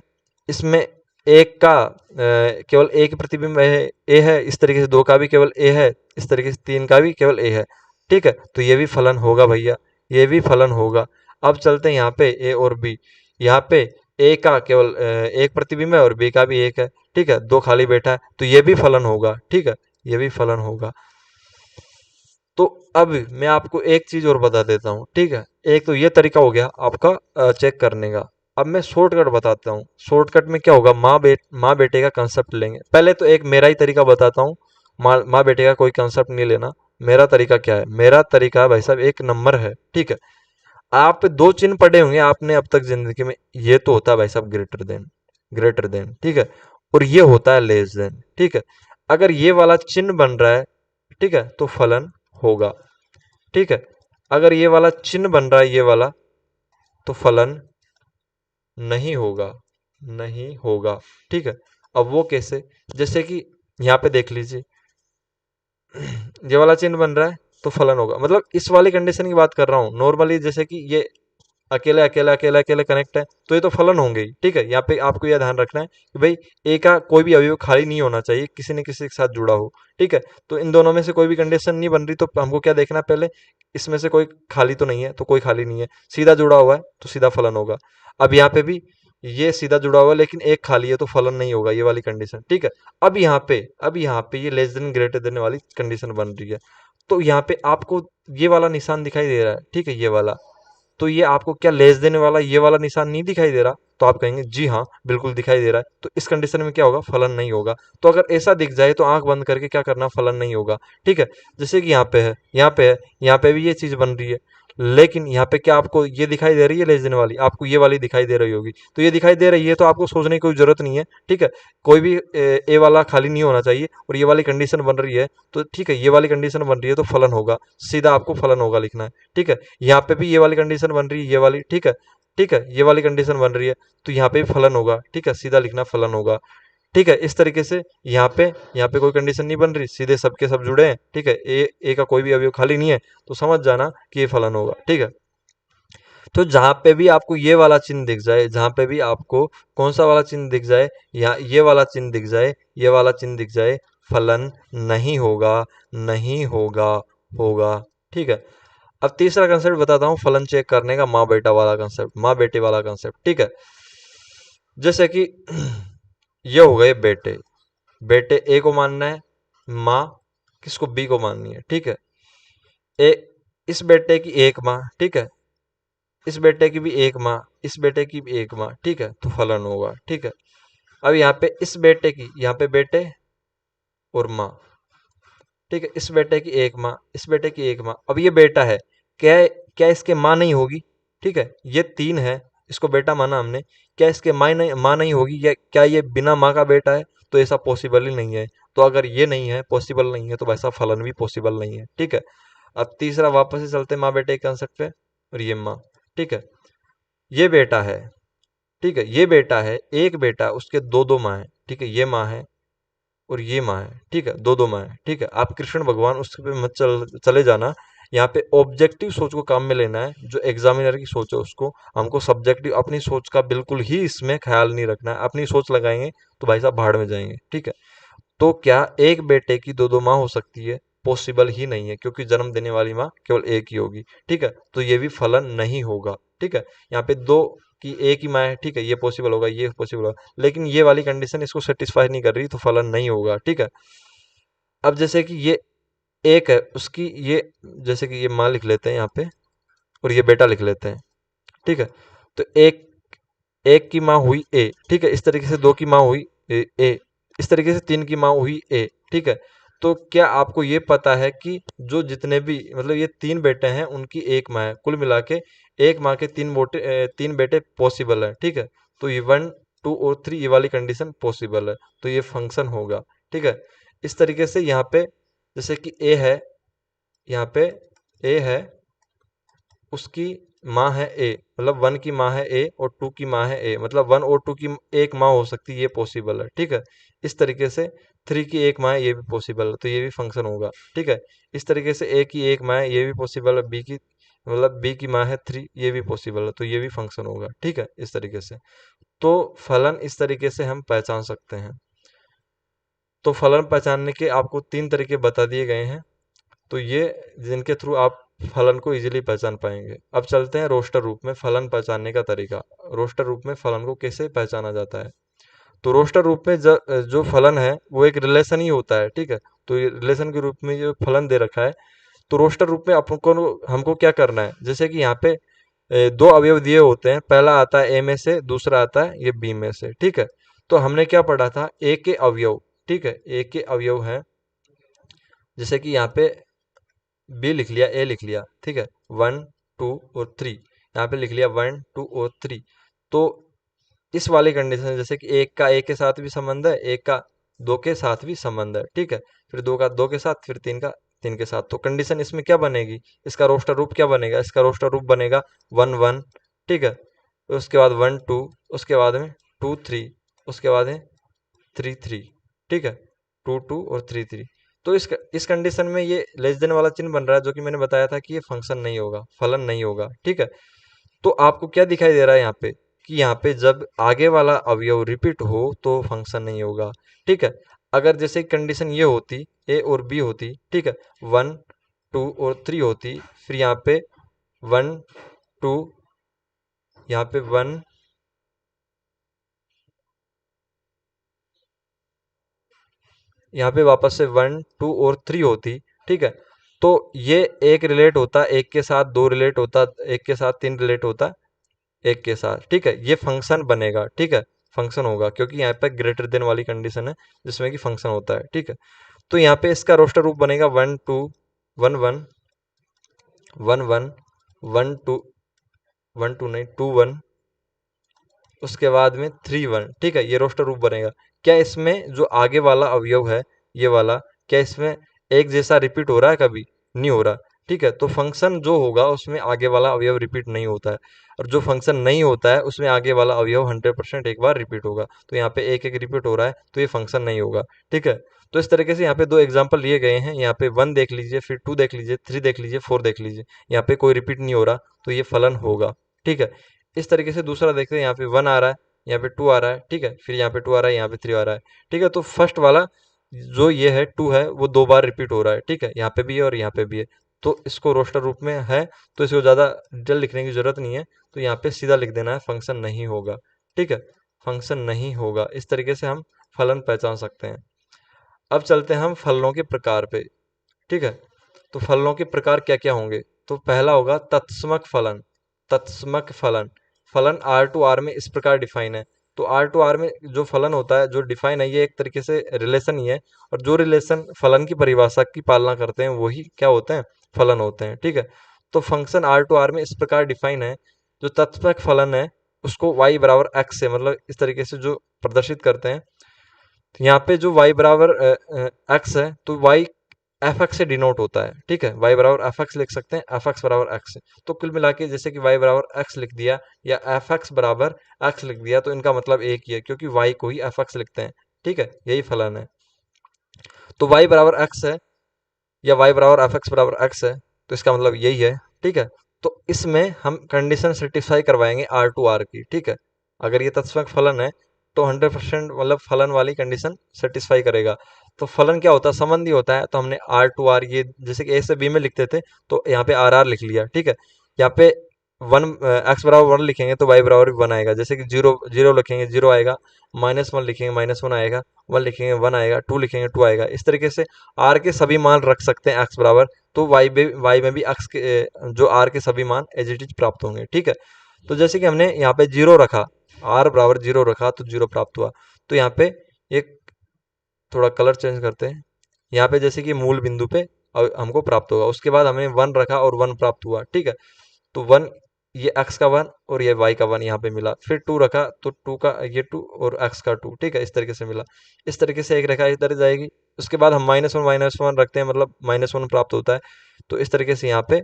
इसमें एक का केवल एक प्रतिबिंब है ए है, इस तरीके से दो का भी केवल ए है, इस तरीके से तीन का भी केवल ए है, ठीक है, तो ये भी फलन होगा भैया, ये भी फलन होगा। अब चलते हैं यहाँ पे ए और बी, यहाँ पे ए का केवल एक प्रतिबिंब है और बी का भी एक है, ठीक है, दो खाली बैठा है, तो ये भी फलन होगा, ठीक है, ये भी फलन होगा। तो अब मैं आपको एक चीज और बता देता हूँ, ठीक है। एक तो ये तरीका हो गया आपका चेक करने का। अब मैं शॉर्टकट बताता हूँ, शॉर्टकट में क्या होगा, माँ बेटे का कंसेप्ट लेंगे। पहले तो एक मेरा ही तरीका बताता हूँ, माँ बेटे का कोई कंसेप्ट नहीं लेना। मेरा तरीका क्या है, मेरा तरीका भाई साहब एक नंबर है, ठीक है। आप दो चिन्ह पढ़े होंगे आपने अब तक जिंदगी में, ये तो होता है भाई साहब ग्रेटर देन, ठीक है, और ये होता है लेस देन, ठीक है। अगर ये वाला चिन्ह बन रहा है, ठीक है, तो फलन होगा, ठीक है। अगर ये वाला चिन्ह बन रहा है, ये वाला, तो फलन नहीं होगा, नहीं होगा, ठीक है। अब वो कैसे, जैसे कि यहाँ पे देख लीजिए, ये वाला चिन्ह बन रहा है तो फलन होगा, मतलब इस वाली कंडीशन की बात कर रहा हूँ। नॉर्मली जैसे कि ये अकेले अकेले अकेले अकेले कनेक्ट है, तो ये तो फलन होंगे ही, ठीक है। यहाँ पे आपको यह ध्यान रखना है कि भाई ए का कोई भी अवयव खाली नहीं होना चाहिए, किसी न किसी के साथ जुड़ा हो, ठीक है। तो इन दोनों में से कोई भी कंडीशन नहीं बन रही, तो हमको क्या देखना है पहले, इसमें से कोई खाली तो नहीं है, तो कोई खाली नहीं है, सीधा जुड़ा हुआ है तो सीधा फलन होगा। अब यहाँ पे भी ये सीधा जुड़ा हुआ है लेकिन एक खाली है, तो फलन नहीं होगा, ये वाली कंडीशन, ठीक है। अब यहाँ पे ये लेस देन ग्रेटर देन वाली कंडीशन बन रही है, तो यहाँ पे आपको ये वाला निशान दिखाई दे रहा है, ठीक है, ये वाला, तो ये आपको क्या लेस देने वाला ये वाला निशान नहीं दिखाई दे रहा? तो आप कहेंगे जी हाँ बिल्कुल दिखाई दे रहा है, तो इस कंडीशन में क्या होगा, फलन नहीं होगा। तो अगर ऐसा दिख जाए तो आंख बंद करके क्या करना, फलन नहीं होगा, ठीक है। जैसे कि यहाँ पे है, यहाँ पे है, यहाँ पे भी ये चीज बन रही है, लेकिन यहाँ पे क्या आपको ये दिखाई दे रही है लेस देने वाली, आपको ये वाली दिखाई दे रही होगी, तो ये दिखाई दे रही है तो आपको सोचने की कोई जरूरत नहीं है, ठीक है। कोई भी ए वाला खाली नहीं होना चाहिए, और ये वाली कंडीशन बन रही है तो ठीक है, ये वाली कंडीशन बन रही है तो फलन होगा, सीधा आपको फलन होगा लिखना है, ठीक है। यहाँ पे भी ये वाली कंडीशन बन रही है, ये वाली, ठीक है, ठीक है, ये वाली कंडीशन बन रही है, तो यहाँ पे भी फलन होगा, ठीक है, सीधा लिखना फलन होगा, ठीक है। इस तरीके से यहाँ पे कोई कंडीशन नहीं बन रही, सीधे सबके सब जुड़े हैं, ठीक है। ए का कोई भी अवयव खाली नहीं है, तो समझ जाना कि ये फलन होगा, ठीक है। तो जहां पे भी आपको ये वाला चिन्ह दिख जाए, जहां पे भी आपको कौन सा वाला चिन्ह दिख जाए, या ये वाला चिन्ह दिख जाए, ये वाला चिन्ह दिख जाए, फलन नहीं होगा, नहीं होगा, होगा, ठीक है। अब तीसरा कंसेप्ट बताता हूँ फलन चेक करने का, माँ बेटा वाला कंसेप्ट, माँ बेटे वाला कंसेप्ट, ठीक है। जैसे कि ये हो गए बेटे, बेटे ए को मानना है, माँ किसको, बी को माननी है, ठीक है। ए इस बेटे की एक माँ, ठीक है, इस बेटे की भी एक माँ, इस बेटे की भी एक माँ, ठीक है, तो फलन होगा, ठीक है। अब यहाँ पे इस बेटे की, यहाँ पे बेटे और माँ, ठीक है, इस बेटे की एक माँ, इस बेटे की एक माँ। अब ये बेटा है, क्या क्या इसके माँ नहीं होगी, ठीक है, ये तीन है, इसको बेटा माना हमने, क्या इसके माँ नहीं होगी, या क्या ये बिना माँ का बेटा है, तो ऐसा पॉसिबल ही नहीं है। तो अगर ये नहीं है, पॉसिबल नहीं है, तो वैसा फलन भी पॉसिबल नहीं है, ठीक है। अब तीसरा वापस से चलते माँ बेटे के कंसेप्ट पे, और ये माँ, ठीक है, ये बेटा है, ठीक है, ये बेटा है, एक बेटा, उसके दो दो माँ है, ठीक है, ये माँ है और ये माँ है, ठीक है, दो दो माँ है, ठीक है। आप कृष्ण भगवान उस पे मत चले जाना, यहाँ पे ऑब्जेक्टिव सोच को काम में लेना है, जो एग्जामिनर की सोच है उसको, हमको सब्जेक्टिव अपनी सोच का बिल्कुल ही इसमें ख्याल नहीं रखना है। अपनी सोच लगाएंगे तो भाई साहब भाड़ में जाएंगे, ठीक है। तो क्या एक बेटे की दो दो माँ हो सकती है? पॉसिबल ही नहीं है, क्योंकि जन्म देने वाली माँ केवल एक ही होगी, ठीक है। तो ये भी फलन नहीं होगा, ठीक है। यहाँ पे दो की एक ही माँ है, ठीक है, ये पॉसिबल होगा, ये पॉसिबल होगा, लेकिन ये वाली कंडीशन इसको सेटिस्फाई नहीं कर रही, तो फलन नहीं होगा, ठीक है। अब जैसे कि ये एक है, उसकी ये, जैसे कि ये माँ लिख लेते हैं यहाँ पे, और ये बेटा लिख लेते हैं, ठीक है। तो एक एक की माँ हुई ए, ठीक है, इस तरीके से दो की माँ हुई ए, इस तरीके से तीन की माँ हुई ए, ठीक है। तो क्या आपको ये पता है कि जो जितने भी, मतलब ये तीन बेटे हैं, उनकी एक माँ है, कुल मिला के एक माँ के तीन बेटे पॉसिबल है, ठीक है। तो ये वन टू और थ्री, ये वाली कंडीशन पॉसिबल है, तो ये फंक्शन होगा, ठीक है। इस तरीके से यहाँ पे जैसे कि ए है, यहाँ पे ए है, उसकी माँ है ए, मतलब वन की माँ है ए और टू की माँ है ए, मतलब वन और टू की एक माँ हो सकती है, ये पॉसिबल है, ठीक है। इस तरीके से थ्री की एक माँ है, ये भी पॉसिबल है, तो ये भी फंक्शन होगा, ठीक है। इस तरीके से ए की एक माँ है, ये भी पॉसिबल है, बी की, मतलब बी की माँ है थ्री, ये भी पॉसिबल है, तो ये भी फंक्शन होगा, ठीक है, इस तरीके से। तो फलन इस तरीके से हम पहचान सकते हैं। तो फलन पहचानने के आपको तीन तरीके बता दिए गए हैं, तो ये जिनके थ्रू आप फलन को इजीली पहचान पाएंगे। अब चलते हैं रोस्टर रूप में फलन पहचानने का तरीका। रोस्टर रूप में फलन को कैसे पहचाना जाता है? तो रोस्टर रूप में जो फलन है वो एक रिलेशन ही होता है, ठीक है। तो ये रिलेशन के रूप में जो फलन दे रखा है, तो रोस्टर रूप में आपको हमको क्या करना है, जैसे कि यहाँ पे दो अवयव दिए होते हैं, पहला आता है ए में से, दूसरा आता है ये बी में से, ठीक है। तो हमने क्या पढ़ा था, ए के अवयव, ठीक है, ए के अवयव है, जैसे कि यहाँ पे बी लिख लिया, ए लिख लिया, ठीक है, वन टू और थ्री, यहाँ पे लिख लिया वन टू और थ्री। तो इस वाली कंडीशन, जैसे कि एक का एक के साथ भी संबंध है, एक का दो के साथ भी संबंध है, ठीक है, फिर दो का दो के साथ, फिर तीन का तीन के साथ, तो कंडीशन इसमें क्या बनेगी, इसका रोस्टर रूप क्या बनेगा, इसका रोस्टर रूप बनेगा वन वन, ठीक है, उसके बाद वन टू, उसके बाद में टू थ्री, उसके बाद में थ्री थ्री, ठीक है, टू टू और थ्री थ्री। तो इस कंडीशन में ये लेस देन वाला चिन्ह बन रहा है, जो कि मैंने बताया था कि ये फंक्शन नहीं होगा, फलन नहीं होगा, ठीक है। तो आपको क्या दिखाई दे रहा है यहाँ पे, कि यहाँ पे जब आगे वाला अवयव रिपीट हो तो फंक्शन नहीं होगा, ठीक है। अगर जैसे कंडीशन ये होती, ए और बी होती, ठीक है, वन टू और थ्री होती, फिर यहाँ पे वन टू, यहाँ पे वन, यहाँ पे वापस से वन टू और थ्री होती, ठीक है। तो ये एक रिलेट होता, एक के साथ दो रिलेट होता, एक के साथ तीन रिलेट होता, एक के साथ, ठीक है, ये फंक्शन बनेगा, ठीक है, फंक्शन होगा, क्योंकि यहाँ पे ग्रेटर देन वाली कंडीशन है जिसमें कि फंक्शन होता है, ठीक है। तो यहाँ पे इसका रोस्टर रूप बनेगा one two, one one, one one, one two, one two नहीं टू वन, उसके बाद में थ्री वन, ठीक है, ये रोस्टर रूप बनेगा। क्या इसमें जो आगे वाला अवयव है, ये वाला, क्या इसमें एक जैसा रिपीट हो रहा है? कभी नहीं हो रहा। ठीक है, तो फंक्शन जो होगा उसमें आगे वाला अवयव रिपीट नहीं होता है, और जो फंक्शन नहीं होता है उसमें आगे वाला अवयव 100% एक बार रिपीट होगा। तो यहाँ पे एक एक रिपीट हो रहा है तो ये फंक्शन नहीं होगा। ठीक है, तो इस तरीके से यहाँ पे दो एग्जाम्पल लिए गए हैं। यहाँ पे 1 देख लीजिए, फिर 2 देख लीजिए, 3 देख लीजिए, 4 देख लीजिए, यहाँ पे कोई रिपीट नहीं हो रहा, तो ये फलन होगा। ठीक है, इस तरीके से दूसरा देखते हैं। यहाँ पे 1 आ रहा है, यहाँ पे 2 आ रहा है, ठीक है, फिर यहाँ पे 2 आ रहा है, यहाँ पे 3 आ रहा है। ठीक है, तो फर्स्ट वाला जो ये है 2 है वो 2 बार रिपीट हो रहा है। ठीक है, यहाँ पे भी है और यहाँ पे भी है, तो इसको रोस्टर रूप में है, तो इसको ज़्यादा डिटेल लिखने की ज़रूरत नहीं है, तो यहाँ पे सीधा लिख देना है फंक्शन नहीं होगा। ठीक है, फंक्शन नहीं होगा। इस तरीके से हम फलन पहचान सकते हैं। अब चलते हैं हम फलनों के प्रकार पे। ठीक है, तो फलनों के प्रकार क्या क्या होंगे? तो पहला होगा तत्समक फलन। तत्समक फलन, फलन आर टू आर में इस प्रकार डिफाइन है। तो आर टू आर में जो फलन होता है, जो डिफाइन है, ये एक तरीके से रिलेशन ही है, और जो रिलेशन फलन की परिभाषा की पालना करते हैं वही क्या होते हैं? फलन होते हैं। ठीक है, तो फंक्शन आर टू आर में इस प्रकार डिफाइन है। जो तत्समक फलन है उसको y बराबर x से, मतलब इस तरीके से जो प्रदर्शित करते हैं। तो यहाँ पे जो y बराबर x है, तो y एफ एक्स से डिनोट होता है। ठीक है, y बराबर एफ एक्स लिख सकते हैं, एफ एक्स बराबर एक्स। तो कुल मिला के जैसे कि y बराबर एक्स लिख दिया या एफ एक्स बराबर एक्स लिख दिया, तो इनका मतलब एक ही है, क्योंकि y को ही एफ एक्स लिखते हैं। ठीक है, यही फलन है। तो y बराबर एक्स है या y बराबर एफ एक्स बराबर एक्स है, तो इसका मतलब यही है। ठीक है, तो इसमें हम कंडीशन सेटिस्फाई करवाएंगे आर टू आर की। ठीक है, अगर ये तत्समक फलन है तो 100% मतलब फलन वाली कंडीशन सेटिस्फाई करेगा। तो फलन क्या होता है? संबंधी होता है। तो हमने आर टू आर, ये जैसे कि ए से बी में लिखते थे, तो यहाँ पे आर आर लिख लिया। ठीक है, यहाँ पे वन एक्स बराबर 1 लिखेंगे तो वाई बराबर भी 1 आएगा। जैसे कि जीरो जीरो लिखेंगे 0 आएगा, -1 लिखेंगे -1 आएगा, 1 लिखेंगे 1 आएगा, 2 लिखेंगे 2 आएगा। इस तरीके से आर के सभी मान रख सकते हैं एक्स बराबर, तो वाई में भी एक्स के जो आर के सभी मान एज इट इज प्राप्त होंगे। ठीक है, तो जैसे कि हमने यहाँ पे 0 रखा, आर बराबर 0 रखा, तो 0 प्राप्त हुआ। तो यहाँ पे एक थोड़ा कलर चेंज करते हैं। यहाँ पे जैसे कि मूल बिंदु पे हमको प्राप्त होगा। उसके बाद हमने 1 रखा और 1 प्राप्त हुआ। ठीक है, तो 1, ये x का 1 और ये y का 1 यहाँ पे मिला। फिर 2 रखा तो 2 का ये 2 और x का 2। ठीक है, इस तरीके से मिला। इस तरीके से एक रेखा इधर जाएगी। उसके बाद हम -1 रखते हैं, मतलब -1 प्राप्त होता है। तो इस तरीके से यहाँ पे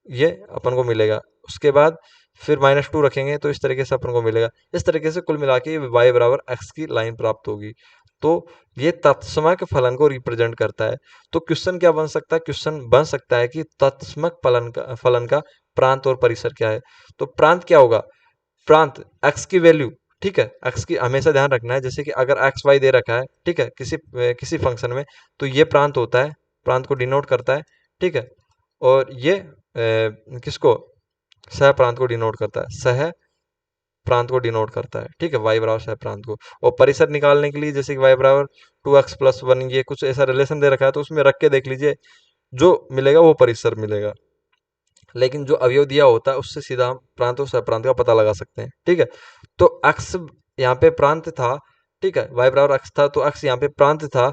ये अपन को मिलेगा। उसके बाद फिर -2 रखेंगे तो इस तरीके से अपन को मिलेगा। इस तरीके से कुल मिला के y बराबर x की लाइन प्राप्त होगी। तो ये तत्समक फलन को रिप्रेजेंट करता है। तो क्वेश्चन क्या बन सकता है? क्वेश्चन बन सकता है कि तत्समक फलन का प्रांत और परिसर क्या है? तो प्रांत क्या होगा? प्रांत x की वैल्यू, ठीक है, x की हमेशा ध्यान रखना है। जैसे कि अगर एक्स वाई दे रखा है, ठीक है, किसी फंक्शन में, तो ये प्रांत होता है, प्रांत को डिनोट करता है। ठीक है, और ये किसको? सह प्रांत को डिनोट करता है, सह प्रांत को डिनोट करता है। ठीक है, y बराबर सह प्रांत को। और परिसर निकालने के लिए जैसे कि y बराबर 2x + 1, ये कुछ ऐसा रिलेशन दे रखा है, तो उसमें रख के देख लीजिए, जो मिलेगा वो परिसर मिलेगा। लेकिन जो अवयव दिया होता है उससे सीधा हम प्रांत और सह-प्रांत का पता लगा सकते हैं। ठीक है, तो x यहाँ पे प्रांत था। ठीक है, y बराबर x था, तो x यहाँ पे प्रांत था।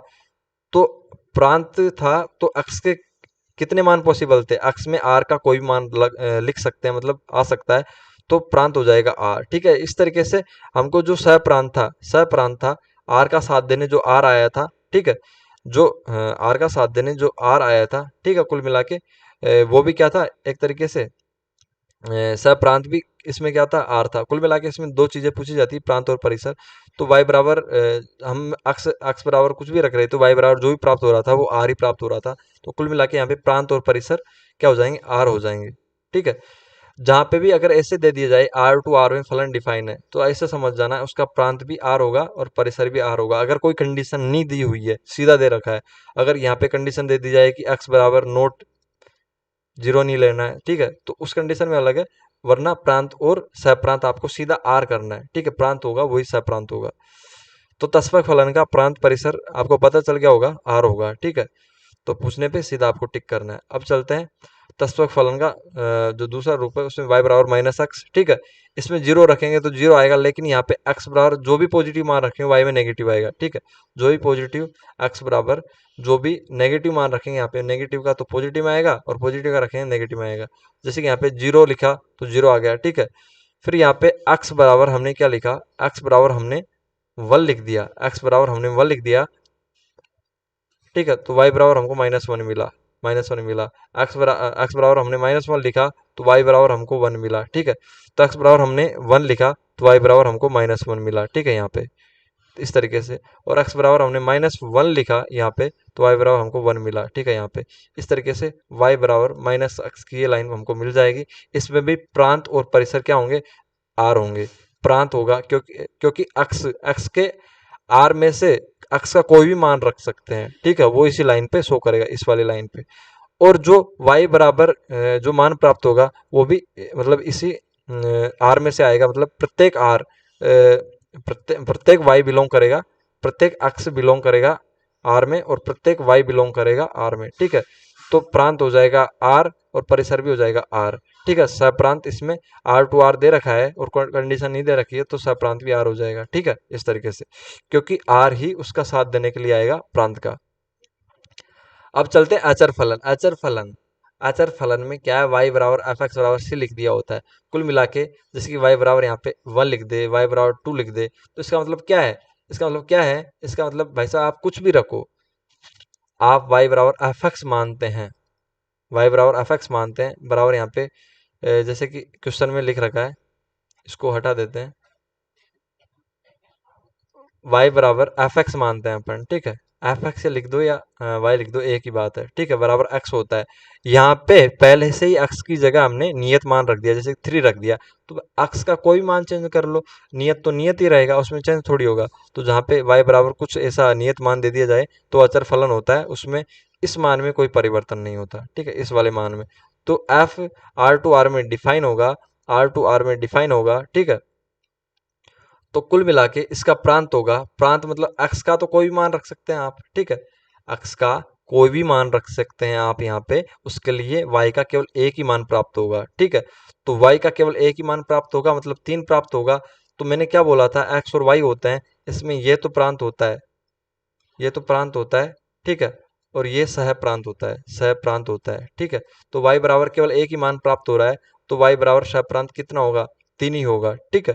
तो प्रांत था तो x के कितने मान पॉसिबल थे? x में r का कोई भी मान लिख सकते हैं, मतलब आ सकता है, तो प्रांत हो जाएगा r। ठीक है, इस तरीके से हमको जो सह प्रांत था, r का साथ देने जो r आया था। ठीक है, जो r का साथ देने जो r आया था। ठीक है, कुल मिला के वो भी क्या था? एक तरीके से सह प्रांत भी इसमें क्या था? आर था। कुल मिला के इसमें दो चीजें पूछी जाती है, प्रांत और परिसर। तो y बराबर हम अक्स बराबर कुछ भी रख रहे, तो y बराबर जो भी प्राप्त हो रहा था वो आर ही प्राप्त हो रहा था। तो कुल मिला के यहाँ पे प्रांत और परिसर क्या हो जाएंगे? आर हो जाएंगे। ठीक है, जहाँ पे भी अगर ऐसे दे दिया जाए आर टू आर में फलन डिफाइन है, तो ऐसे समझ जाना उसका प्रांत भी आर होगा और परिसर भी आर होगा। अगर कोई कंडीशन नहीं दी हुई है, सीधा दे रखा है, अगर यहाँ पे कंडीशन दे दी जाए कि x बराबर नोट 0 नहीं लेना है, ठीक है, तो उस कंडीशन में अलग है, वरना प्रांत और सहप्रांत आपको सीधा आर करना है। ठीक है, प्रांत होगा वही सहप्रांत होगा। तो तस्फक फलन का प्रांत परिसर आपको पता चल गया होगा, आर होगा। ठीक है, तो पूछने पे सीधा आपको टिक करना है। अब चलते हैं तस्फक फलन का जो दूसरा रूप है, उसमें y बराबर -x। ठीक है, इसमें 0 रखेंगे तो 0 आएगा, लेकिन यहाँ पे x बराबर जो भी पॉजिटिव मान रखेंगे y में नेगेटिव आएगा। ठीक है, जो भी पॉजिटिव x बराबर जो भी नेगेटिव मान रखेंगे, यहाँ पे नेगेटिव का तो पॉजिटिव में आएगा और पॉजिटिव का रखेंगे नेगेटिव में आएगा। जैसे कि यहाँ पे 0 लिखा तो 0 आ गया। ठीक है, फिर यहाँ पे x बराबर हमने क्या लिखा? x बराबर हमने 1 लिख दिया, x बराबर हमने 1 लिख दिया। ठीक है, तो y बराबर हमको -1 मिला, -1 मिला। एक्स बराबर हमने -1 लिखा तो y बराबर हमको 1 मिला, ठीक है। तो x बराबर हमने 1 लिखा तो y बराबर हमको -1 मिला, ठीक है, यहाँ पे इस तरीके से। और x बराबर हमने -1 लिखा यहाँ पे तो y बराबर हमको 1 मिला, ठीक है, यहाँ पे इस तरीके से y बराबर -x की ये लाइन हमको मिल जाएगी। इसमें भी प्रांत और परिसर क्या होंगे, आर होंगे। प्रांत होगा क्योंकि अक्स के आर में से अक्स का कोई भी मान रख सकते हैं, ठीक है, वो इसी लाइन पे शो करेगा, इस वाली लाइन पे। और जो y बराबर जो मान प्राप्त होगा वो भी मतलब इसी आर में से आएगा, मतलब प्रत्येक आर प्रत्येक y बिलोंग करेगा, प्रत्येक अक्स बिलोंग करेगा आर में और प्रत्येक y बिलोंग करेगा आर में, ठीक है। तो प्रांत हो जाएगा आर और परिसर भी हो जाएगा आर, ठीक है। सप्रांत इसमें आर टू आर दे रखा है और कंडीशन नहीं दे रखी है तो सप्रांत भी आर हो जाएगा, ठीक है, इस तरीके से, क्योंकि आर ही उसका साथ देने के लिए आएगा प्रांत का। अब चलते हैं अचर फलन। अचर फलन में क्या है, y बराबर एफ एक्स बराबर सी लिख दिया होता है कुल मिला के। जैसे कि y बराबर यहाँ पे 1 लिख दे, y बराबर 2 लिख दे, तो इसका मतलब क्या है, इसका मतलब भाई साहब आप कुछ भी रखो, आप y बराबर एफ एक्स मानते हैं, y बराबर एफ एक्स मानते हैं, बराबर यहाँ पे जैसे कि क्वेश्चन में लिख रखा है, इसको हटा देते हैं, y बराबर एफ एक्स मानते हैं अपन, ठीक है। एफ एक्स से लिख दो या y लिख दो, एक ही बात है, ठीक है, बराबर x होता है। यहाँ पे पहले से ही x की जगह हमने नियत मान रख दिया, जैसे 3 रख दिया, तो x का कोई मान चेंज कर लो, नियत तो नियत ही रहेगा, उसमें चेंज थोड़ी होगा। तो जहाँ पे y बराबर कुछ ऐसा नियत मान दे दिया जाए तो अचर फलन होता है, उसमें इस मान में कोई परिवर्तन नहीं होता, ठीक है, इस वाले मान में। तो f आर टू आर में डिफाइन होगा, ठीक है। तो कुल मिला के इसका प्रांत होगा, प्रांत मतलब x का तो कोई भी मान रख सकते हैं आप, ठीक है, x का कोई भी मान रख सकते हैं आप यहाँ पे, उसके लिए y का केवल एक ही मान प्राप्त होगा, ठीक है। तो y का केवल एक ही मान प्राप्त होगा मतलब 3 प्राप्त होगा। तो मैंने क्या बोला था, x और y होते हैं, इसमें ये तो प्रांत होता है, ठीक है, और ये सह प्रांत होता है, ठीक है। तो y बराबर केवल एक ही मान प्राप्त हो रहा है, तो y बराबर सह प्रांत कितना होगा, 3 ही होगा, ठीक है।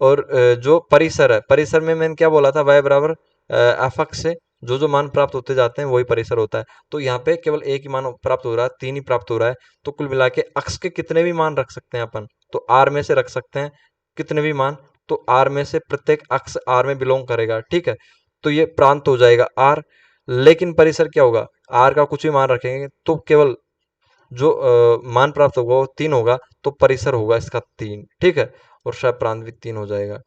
और जो परिसर है, परिसर में मैंने क्या बोला था, y बराबर एफ एक्स से जो जो मान प्राप्त होते जाते हैं वही परिसर होता है। तो यहाँ पे केवल एक ही मान प्राप्त हो रहा है, 3 ही प्राप्त हो रहा है। तो कुल मिला के अक्स के कितने भी मान रख सकते हैं अपन, तो आर में से रख सकते हैं कितने भी मान, तो आर में से प्रत्येक अक्स आर में बिलोंग करेगा, ठीक है। तो ये प्रांत हो जाएगा आर, लेकिन परिसर क्या होगा, आर का कुछ भी मान रखेंगे तो केवल जो मान प्राप्त होगा वो 3 होगा, तो परिसर होगा इसका 3, ठीक है, और शायद प्रांत भी 3 हो जाएगा।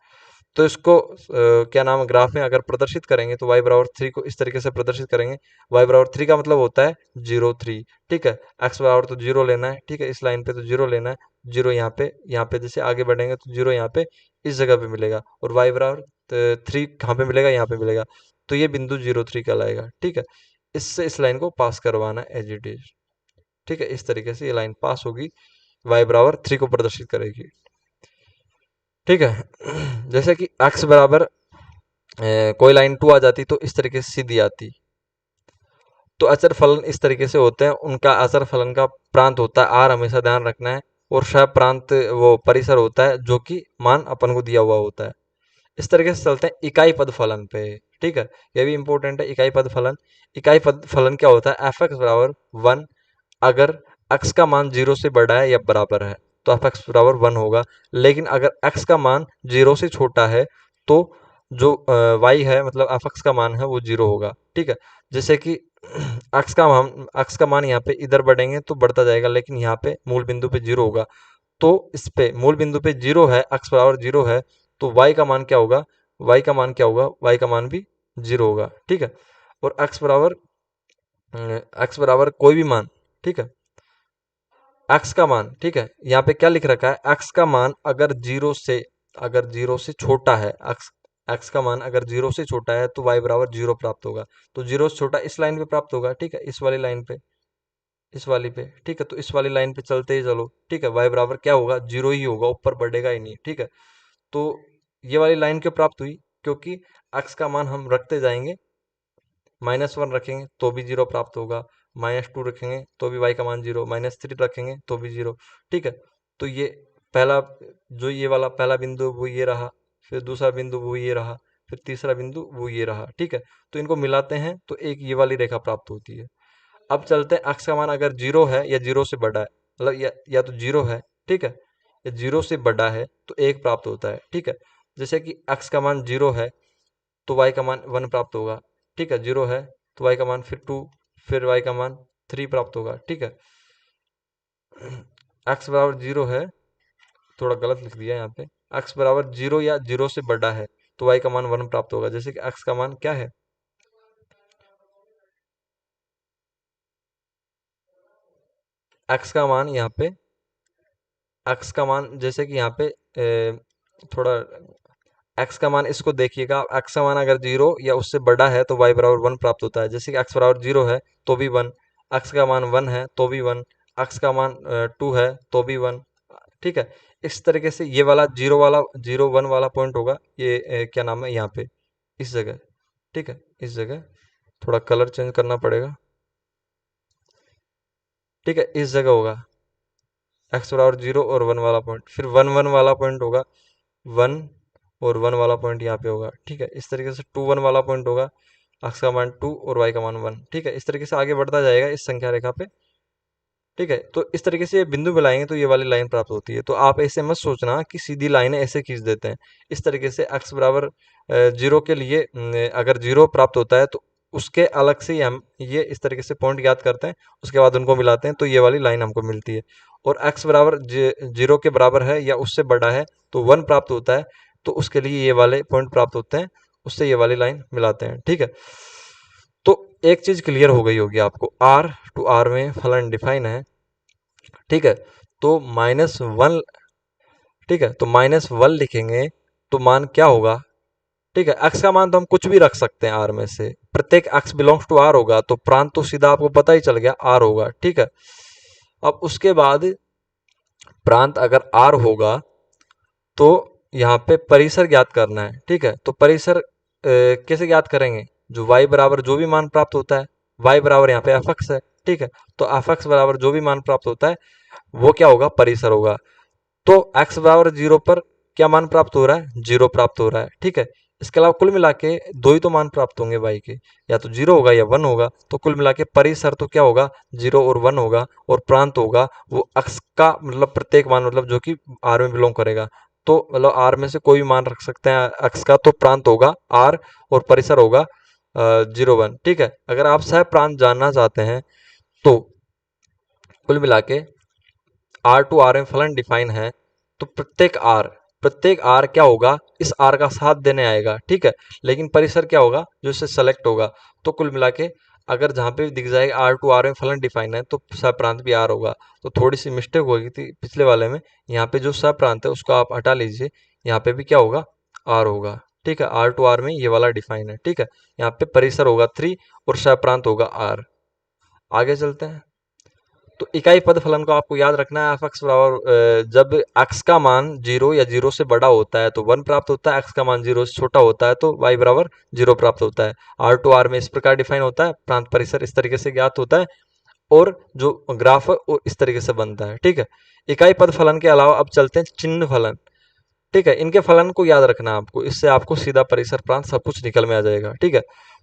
तो इसको क्या नाम है, ग्राफ में अगर प्रदर्शित करेंगे तो y बराबर 3 को इस तरीके से प्रदर्शित करेंगे। y बराबर 3 का मतलब होता है 0 3, ठीक है। x बराबर तो 0 लेना है, ठीक है, इस लाइन पे तो 0 लेना है, 0 यहाँ पे जैसे आगे बढ़ेंगे तो 0 यहाँ पे इस जगह पे मिलेगा, और y बराबर 3 कहाँ पे मिलेगा, यहाँ पे मिलेगा, तो ये बिंदु 0 3 कहलाएगा, ठीक है। इससे इस लाइन को पास करवाना है एज इट इज, ठीक है, इस तरीके से ये लाइन पास होगी, y बराबर 3 को प्रदर्शित करेगी, ठीक है। जैसे कि x बराबर कोई लाइन 2 आ जाती तो इस तरीके से सीधी आती। तो अचर फलन इस तरीके से होते हैं, उनका अचर फलन का प्रांत होता है आर, हमेशा ध्यान रखना है, और शह प्रांत वो परिसर होता है जो कि मान अपन को दिया हुआ होता है। इस तरीके से चलते हैं इकाई पद फलन पे, ठीक है, ये भी इंपॉर्टेंट है। इकाई पद फलन, इकाई पद फलन क्या होता है, एफ एक्स बराबर 1 अगर x का मान 0 से बड़ा है या बराबर है तो एफ एक्स बराबर 1 होगा, लेकिन अगर x का मान 0 से छोटा है तो जो y है मतलब एफ एक्स का मान है वो 0 होगा, ठीक है। जैसे कि x का मान यहाँ पे इधर बढ़ेंगे तो बढ़ता जाएगा, लेकिन यहाँ पे मूल बिंदु पे 0 होगा। तो इस पे मूल बिंदु पे 0 है, x बराबर 0 है, तो y का मान क्या होगा, y का मान भी 0 होगा, ठीक है। और x बराबर कोई भी मान, ठीक है, x का मान, ठीक है, यहाँ पे क्या लिख रखा है, x का मान अगर 0 से छोटा है, x का मान अगर 0 से छोटा है तो y बराबर 0 प्राप्त होगा। तो 0 से छोटा इस लाइन पे प्राप्त होगा, ठीक है, इस वाली लाइन पे, ठीक है। तो इस वाली लाइन पे चलते ही चलो, ठीक है, y बराबर क्या होगा, 0 ही होगा, ऊपर बढ़ेगा ही नहीं, ठीक है। तो ये वाली लाइन क्यों प्राप्त हुई, क्योंकि x का मान हम रखते जाएंगे, -1 रखेंगे तो भी 0 प्राप्त होगा, -2 रखेंगे तो भी y का मान 0, -3 रखेंगे तो भी 0, ठीक है। तो ये पहला जो ये वाला पहला बिंदु वो ये रहा, फिर दूसरा बिंदु वो ये रहा, फिर तीसरा बिंदु वो ये रहा, ठीक है। तो इनको मिलाते हैं तो एक ये वाली रेखा प्राप्त होती है। अब चलते हैं x का मान अगर 0 है या 0 से बड़ा है, मतलब या तो 0 है, ठीक है, या 0 से बड़ा है तो 1 प्राप्त होता है, ठीक है। जैसे कि x का मान 0 है तो y का मान 1 प्राप्त होगा, ठीक है। 0 है तो y का मान फिर 2, फिर y का मान 3 प्राप्त होगा, ठीक है। x बराबर 0 है, थोड़ा गलत लिख दिया यहाँ पे, x बराबर 0 या 0 से बड़ा है तो y का मान 1 प्राप्त होगा। जैसे कि x का मान क्या है, x का मान यहाँ पे, x का मान जैसे कि यहाँ पे थोड़ा x का मान इसको देखिएगा, x का मान अगर 0 या उससे बड़ा है तो y बराबर 1 प्राप्त होता है। जैसे कि x बराबर 0 है तो भी 1, x का मान 1 है तो भी 1, x का मान 2 है तो भी 1, ठीक है। इस तरीके से ये वाला 0 1 वाला पॉइंट होगा, ये क्या नाम है यहाँ पे, इस जगह, ठीक है, इस जगह थोड़ा कलर चेंज करना पड़ेगा, ठीक है, इस जगह होगा x बराबर 0 और 1 वाला पॉइंट, फिर 1 1 वाला पॉइंट होगा, 1 और 1 वाला पॉइंट यहाँ पे होगा, ठीक है। इस तरीके से 2 1 वाला पॉइंट होगा, x का मान 2 और y का मान 1, ठीक है। इस तरीके से आगे बढ़ता जाएगा इस संख्या रेखा पे, ठीक है। तो इस तरीके से ये बिंदु मिलाएंगे तो ये वाली लाइन प्राप्त होती है। तो आप ऐसे मत सोचना कि सीधी लाइन ऐसे खींच देते हैं। इस तरीके से x बराबर 0 के लिए अगर 0 प्राप्त होता है तो उसके अलग से ही हम ये इस तरीके से पॉइंट याद करते हैं, उसके बाद उनको मिलाते हैं तो ये वाली लाइन हमको मिलती है। और x बराबर 0 के बराबर है या उससे बड़ा है तो 1 प्राप्त होता है, तो उसके लिए ये वाले पॉइंट प्राप्त होते हैं, उससे ये वाली लाइन मिलाते हैं, ठीक है। तो एक चीज क्लियर हो गई होगी आपको, r टू r में फलन डिफाइन है, ठीक है। तो -1, ठीक है, तो -1 लिखेंगे तो मान क्या होगा, ठीक है। x का मान तो हम कुछ भी रख सकते हैं r में से, प्रत्येक x बिलोंग्स टू r होगा तो प्रांत तो सीधा आपको पता ही चल गया r होगा, ठीक है। अब उसके बाद प्रांत अगर r होगा तो यहाँ पे परिसर ज्ञात करना है, ठीक है। तो परिसर कैसे ज्ञात करेंगे, जो y बराबर जो भी मान प्राप्त होता है, y बराबर यहाँ पे f(x) है, ठीक है। तो f(x) बराबर जो भी मान प्राप्त होता है वो क्या होगा, परिसर होगा। तो x बराबर 0 पर क्या मान प्राप्त हो रहा है, 0 प्राप्त हो रहा है, ठीक है। इसके अलावा कुल मिला के दो ही तो मान प्राप्त होंगे y के, या तो 0 होगा या 1 होगा। तो कुल मिला के परिसर तो क्या होगा, 0 और 1 होगा, और प्रांत होगा वो x का मतलब प्रत्येक मान, मतलब जो कि r में बिलोंग करेगा। तो मतलब r में से कोई भी मान रख सकते हैं x का, तो प्रांत होगा r और परिसर होगा 0 1, ठीक है। अगर आप सह प्रांत जानना चाहते हैं तो कुल मिला के आर टू आर में फलन डिफाइन है, तो प्रत्येक आर क्या होगा, इस आर का साथ देने आएगा, ठीक है। लेकिन परिसर क्या होगा, जो इससे सेलेक्ट होगा। तो कुल मिला के अगर जहाँ पे दिख जाएगा आर टू आर में फलन डिफाइन है तो सप्रांत भी आर होगा। तो थोड़ी सी मिस्टेक हो गई थी पिछले वाले में, यहाँ पे जो सप्रांत है उसको आप हटा लीजिए, यहाँ पे भी क्या होगा, आर होगा, ठीक है। आर टू आर में ये वाला डिफाइन है, ठीक है। यहाँ पे परिसर होगा 3 और सप्रांत होगा आर। आगे चलते हैं। तो इकाई पद फलन को आपको याद रखना है, f(x) बराबर जब x का मान 0 या 0 से बड़ा होता है तो 1 प्राप्त होता है, x का मान 0 से छोटा होता है तो y बराबर 0 प्राप्त होता है। r टू r में इस प्रकार डिफाइन होता है, प्रांत परिसर इस तरीके से ज्ञात होता है, और जो ग्राफ है वो इस तरीके से बनता है, ठीक है। इकाई पद फलन के अलावा अब चलते हैं चिन्ह फलन, ठीक है। इनके फलन को याद रखना है आपको, इससे आपको सीधा परिसर प्रांत सब कुछ निकल में आ जाएगा, ठीक है।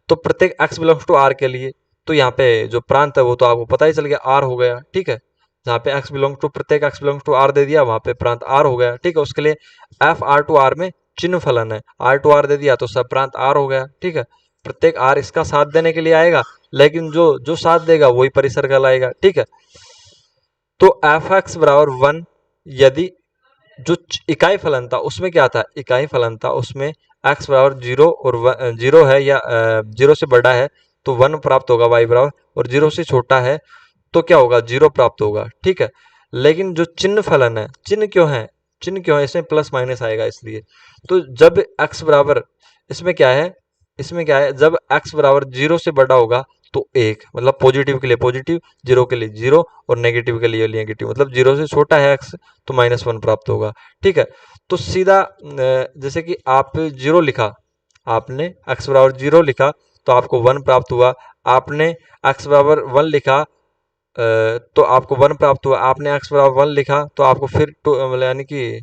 तो प्रत्येक x बिलोंग्स टू r के लिए तो यहाँ पे जो प्रांत है वो तो आपको पता ही चल गया, r हो गया, ठीक है। जहाँ पे x बिलोंग टू प्रत्येक x बिलोंग्स टू r दे दिया वहां पे प्रांत r हो गया, ठीक है। उसके लिए f r टू r में चिन्ह फलन है, r टू r दे दिया तो सब प्रांत r हो गया, ठीक है। प्रत्येक r इसका साथ देने के लिए आएगा, लेकिन जो जो साथ देगा वही परिसर कहलाएगा, ठीक है। तो f(x) बराबर 1 यदि जो इकाई फलन था उसमें क्या था, इकाई फलन था उसमें x बराबर 0 और 0 है या 0 से बड़ा है तो 1 प्राप्त होगा y बराबर, और 0 से छोटा है तो क्या होगा, 0 प्राप्त होगा, ठीक है। लेकिन जो चिन्ह फलन है, चिन्ह क्यों है, इसमें प्लस माइनस आएगा इसलिए। तो जब x बराबर, इसमें क्या है, जब x बराबर 0 से बड़ा होगा तो 1, मतलब पॉजिटिव के लिए पॉजिटिव, 0 के लिए 0 और नेगेटिव के लिए नेगेटिव, मतलब 0 से छोटा है x तो -1 प्राप्त होगा, ठीक है। तो सीधा जैसे कि आप 0 लिखा, आपने x बराबर 0 लिखा तो आपको 1 प्राप्त हुआ, आपने x बराबर 1 लिखा तो आपको 1 प्राप्त हुआ, आपने x बराबर 1 लिखा तो आपको फिर 2 मतलब यानी कि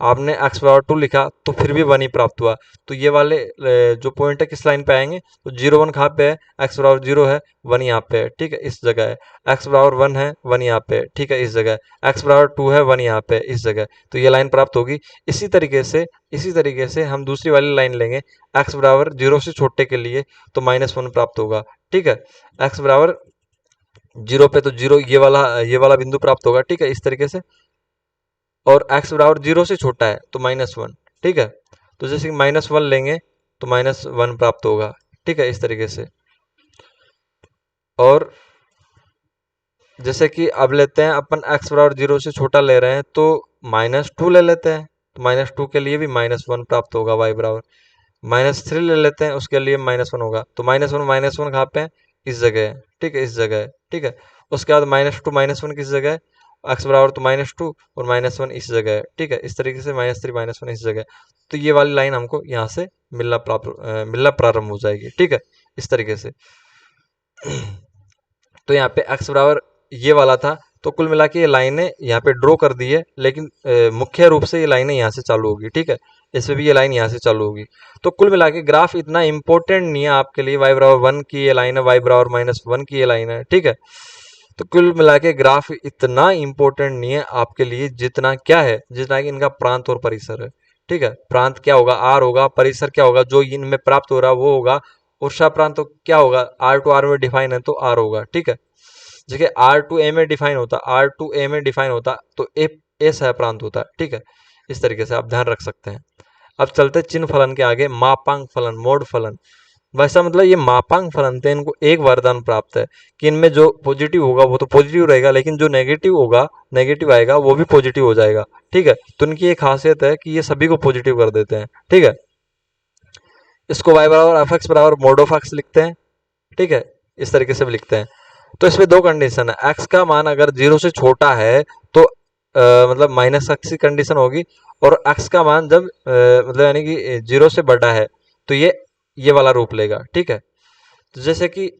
आपने x बराबर 2 लिखा तो फिर भी 1 ही प्राप्त हुआ। तो ये वाले जो पॉइंट है किस लाइन पे आएंगे, तो 0 1 कहाँ पे है, x बराबर 0 है, 1 यहाँ पे है, ठीक है, इस जगह है। x बराबर 1 है, 1 यहाँ पे है, ठीक है, इस जगह है। x बराबर 2 है, 1 यहाँ पे है, इस जगह है। तो ये लाइन प्राप्त होगी। इसी तरीके से हम दूसरी वाली लाइन लेंगे x बराबर 0 से छोटे के लिए, तो -1 प्राप्त होगा, ठीक है। x बराबर 0 पे तो 0 ये वाला बिंदु प्राप्त होगा, ठीक है, इस तरीके से। और x बराबर 0 से छोटा है तो -1, ठीक है। तो जैसे कि -1 लेंगे तो -1 प्राप्त होगा, ठीक है, इस तरीके से। और जैसे कि अब लेते हैं अपन x बराबर 0 से छोटा ले रहे हैं तो -2 ले लेते हैं, तो -2 के लिए भी -1 प्राप्त होगा। y बराबर -3 ले लेते हैं, उसके लिए -1 होगा। तो -1 कहाँ पे है, इस जगह है, ठीक है, इस जगह है, ठीक है। उसके बाद -2 -1 किस जगह है, x बराबर तो -2 और -1 इस जगह है, ठीक है, इस तरीके से -3 -1 इस जगह है। तो ये वाली लाइन हमको यहाँ से मिलना प्रारंभ हो जाएगी, ठीक है, इस तरीके से। तो यहाँ पे x बराबर ये वाला था। तो कुल मिला के ये लाइनें यहाँ पे ड्रॉ कर दी है, लेकिन मुख्य रूप से ये लाइनें यहाँ से चालू होगी, ठीक है, इसमें भी ये लाइन यहाँ से चालू होगी। तो कुल मिला के ग्राफ इतना इंपॉर्टेंट नहीं है आपके लिए। y बराबर 1 की ये लाइन है, y बराबर -1 की ये लाइन है, ठीक है। तो कुल मिला के ग्राफ इतना इंपॉर्टेंट नहीं है आपके लिए जितना क्या है, जितना कि इनका प्रांत और परिसर है, ठीक है। प्रांत क्या होगा, r होगा, परिसर क्या होगा, जो इनमें प्राप्त हो रहा है वो होगा, और शाह प्रांत तो क्या होगा, r टू r में डिफाइन है तो r होगा, ठीक है। जैसे आर टू ए में डिफाइन होता, तो ए सह प्रांत होता है, ठीक है। इस तरीके से आप ध्यान रख सकते हैं। अब चलते चिन्ह फलन के आगे, मापांक फलन, मोड फलन। वैसा मतलब ये मापांक फलन थे, इनको एक वरदान प्राप्त है कि इनमें जो पॉजिटिव होगा वो तो पॉजिटिव रहेगा, लेकिन जो नेगेटिव होगा, नेगेटिव आएगा वो भी पॉजिटिव हो जाएगा, ठीक है। तो इनकी एक खासियत है कि ये सभी को पॉजिटिव कर देते हैं, ठीक है। इसको y बराबर एफ एक्स बराबर मोड ऑफ एक्स लिखते हैं, ठीक है, इस तरीके से भी लिखते हैं। तो इसमें दो कंडीशन है, x का मान अगर 0 से छोटा है तो मतलब -x की कंडीशन होगी, और x का मान जब मतलब यानी कि 0 से बड़ा है तो ये वाला रूप लेगा, ठीक है। तो जैसे कि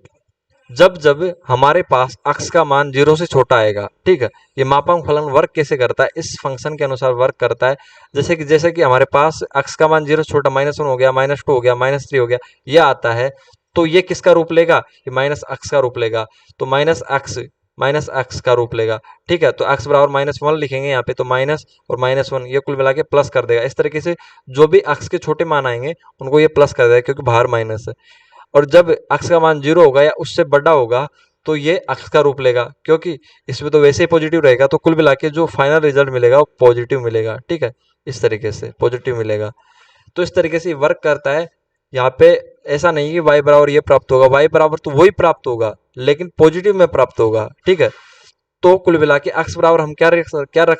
जब जब हमारे पास x का मान 0 से छोटा आएगा, ठीक है, ये मापांक फलन वर्क कैसे करता है, इस फंक्शन के अनुसार वर्क करता है। जैसे कि हमारे पास x का मान 0 से छोटा -1 हो गया, -2 हो गया, -3 हो गया, ये आता है, तो ये किसका रूप लेगा, ये -x का रूप लेगा। तो माइनस एक्स का रूप लेगा, ठीक है। तो x बराबर -1 लिखेंगे यहाँ पे, तो माइनस और -1 ये कुल मिला के प्लस कर देगा। इस तरीके से जो भी x के छोटे मान आएंगे उनको ये प्लस कर देगा, क्योंकि बाहर माइनस है। और जब x का मान 0 होगा या उससे बड़ा होगा तो ये x का रूप लेगा, क्योंकि इसमें तो वैसे ही पॉजिटिव रहेगा। तो कुल मिला के जो फाइनल रिजल्ट मिलेगा वो पॉजिटिव मिलेगा, ठीक है, इस तरीके से पॉजिटिव मिलेगा। तो इस तरीके से वर्क करता है। यहाँ पे ऐसा नहीं कि y बराबर ये प्राप्त होगा, y बराबर तो वही प्राप्त होगा लेकिन पॉजिटिव में प्राप्त होगा, ठीक है। तो कुल मिला के x बराबर हम क्या रख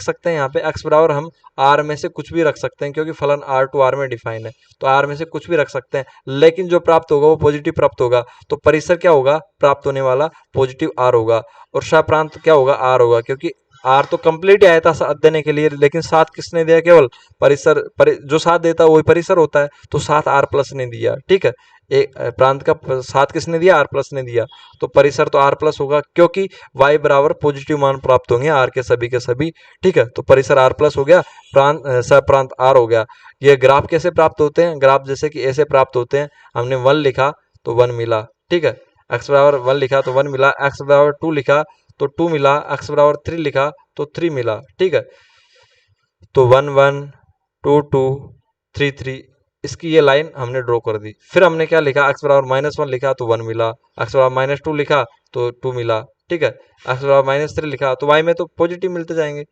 सकते हैं, यहाँ पे x बराबर हम r में से कुछ भी रख सकते हैं, क्योंकि फलन r टू r में डिफाइन है, तो r में से कुछ भी रख सकते हैं, लेकिन जो प्राप्त होगा वो पॉजिटिव प्राप्त होगा। तो परिसर क्या होगा, प्राप्त होने वाला पॉजिटिव r होगा, और शाह प्रांत क्या होगा, r होगा, क्योंकि r तो कंप्लीट आया था साथ देने के लिए, लेकिन साथ किसने दिया, केवल जो साथ देता है वही परिसर होता है, तो साथ r प्लस ने दिया, ठीक है। एक प्रांत का साथ किसने दिया, r प्लस ने दिया, तो परिसर तो r प्लस होगा, क्योंकि y बराबर पॉजिटिव मान प्राप्त होंगे r के सभी, ठीक है। तो परिसर r प्लस हो गया, प्रांत सह प्रांत r हो गया। ये ग्राफ कैसे प्राप्त होते हैं, ग्राफ जैसे कि ऐसे प्राप्त होते हैं, हमने 1 लिखा तो 1 मिला, ठीक है, x बराबर 1 लिखा तो 1 मिला, x बराबर 2 लिखा तो 2 मिला, x बराबर 3 लिखा तो 3 मिला, ठीक है। तो 1 1 2 2 3 3 इसकी ये लाइन हमने ड्रॉ कर दी। फिर हमने क्या लिखा, x बराबर -1 लिखा तो 1 मिला, x बराबर -2 लिखा तो 2 मिला, ठीक है। x बराबर -3 लिखा तो y में तो पॉजिटिव मिलते जाएंगे,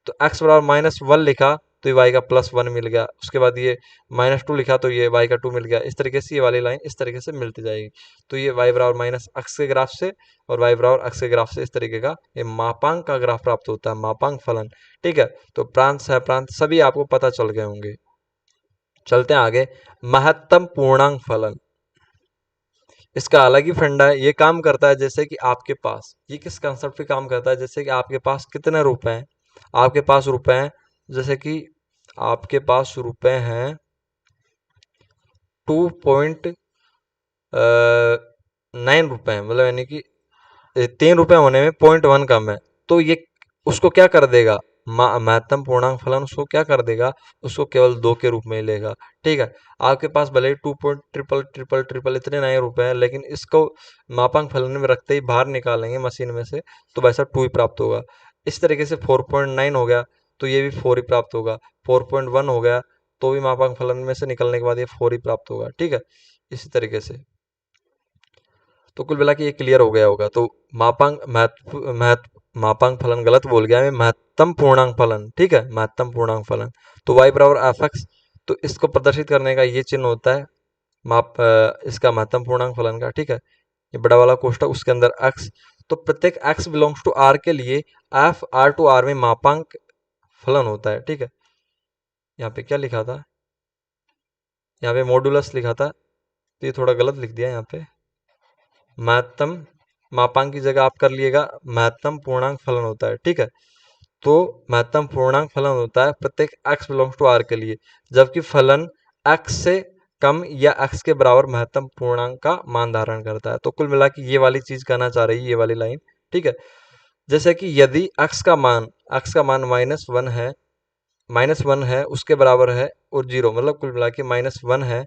तो x बराबर -1 लिखा तो ये y का +1 मिल गया। उसके बाद ये -2 लिखा तो ये y का 2 मिल गया। इस तरीके से ये वाली लाइन इस तरीके से मिलती जाएगी। तो ये y बराबर -x के ग्राफ से और y बराबर x के ग्राफ से इस तरीके का ये मापांक का ग्राफ प्राप्त होता है, मापांक फलन, ठीक है। तो प्रांत सह प्रांत सभी आपको पता चल गए होंगे। चलते हैं आगे, महत्तम पूर्णांक फलन। इसका अलग ही फंडा है। ये काम करता है जैसे कि आपके पास, ये किस कंसेप्ट पे काम करता है, जैसे कि आपके पास कितने रुपए हैं, आपके पास रुपए हैं, जैसे कि आपके पास रुपए हैं 2.9 रुपए हैं, मतलब यानी कि 3 रुपए होने में 0.1 कम है। तो ये उसको क्या कर देगा, महत्तम पूर्णांक फलन उसको क्या कर देगा, उसको केवल 2 के रूप में ही लेगा। ठीक है, आपके पास भले ही 2 पॉइंट ट्रिपल ट्रिपल ट्रिपल इतने नए रुपए हैं, लेकिन इसको मापांक फलन में रखते ही बाहर निकालेंगे मशीन में से तो वैसा 2 ही प्राप्त होगा। इस तरीके से 4.9 हो गया तो ये भी 4 ही प्राप्त होगा। 4.1 हो गया तो भी मापांक फलन में से निकलने के बाद ये 4 ही प्राप्त होगा। ठीक है, इसी तरीके से। तो कुल मिला के ये क्लियर हो गया होगा। तो मापांक फलन गलत बोल गया मैं, महत्तम पूर्णांक फलन। ठीक है, महत्तम पूर्णांक फलन। तो y बराबर एफ एक्स, तो इसको प्रदर्शित करने का ये चिन्ह होता है इसका महत्तम पूर्णांक फलन का। ठीक है, ये बड़ा वाला कोष्ठक उसके अंदर x, तो प्रत्येक x बिलोंग्स टू r के लिए f r टू r में मापांक फलन होता है। ठीक है, यहाँ पे क्या लिखा था, यहाँ पे मॉडुलस लिखा था, तो ये थोड़ा गलत लिख दिया यहाँ पे। महत्तम मापांक की जगह आप कर लिएगा महत्तम पूर्णांक फलन होता है। ठीक है, तो महत्तम पूर्णांक फलन होता है प्रत्येक x बिलोंग्स टू r के लिए, जबकि फलन x से कम या x के बराबर महत्तम पूर्णांक का मान धारण करता है। तो कुल मिला के ये वाली चीज कहना चाह रही है ये वाली लाइन। ठीक है, जैसे कि यदि x का मान -1 है उसके बराबर है और 0, मतलब कुल मिला के -1 है।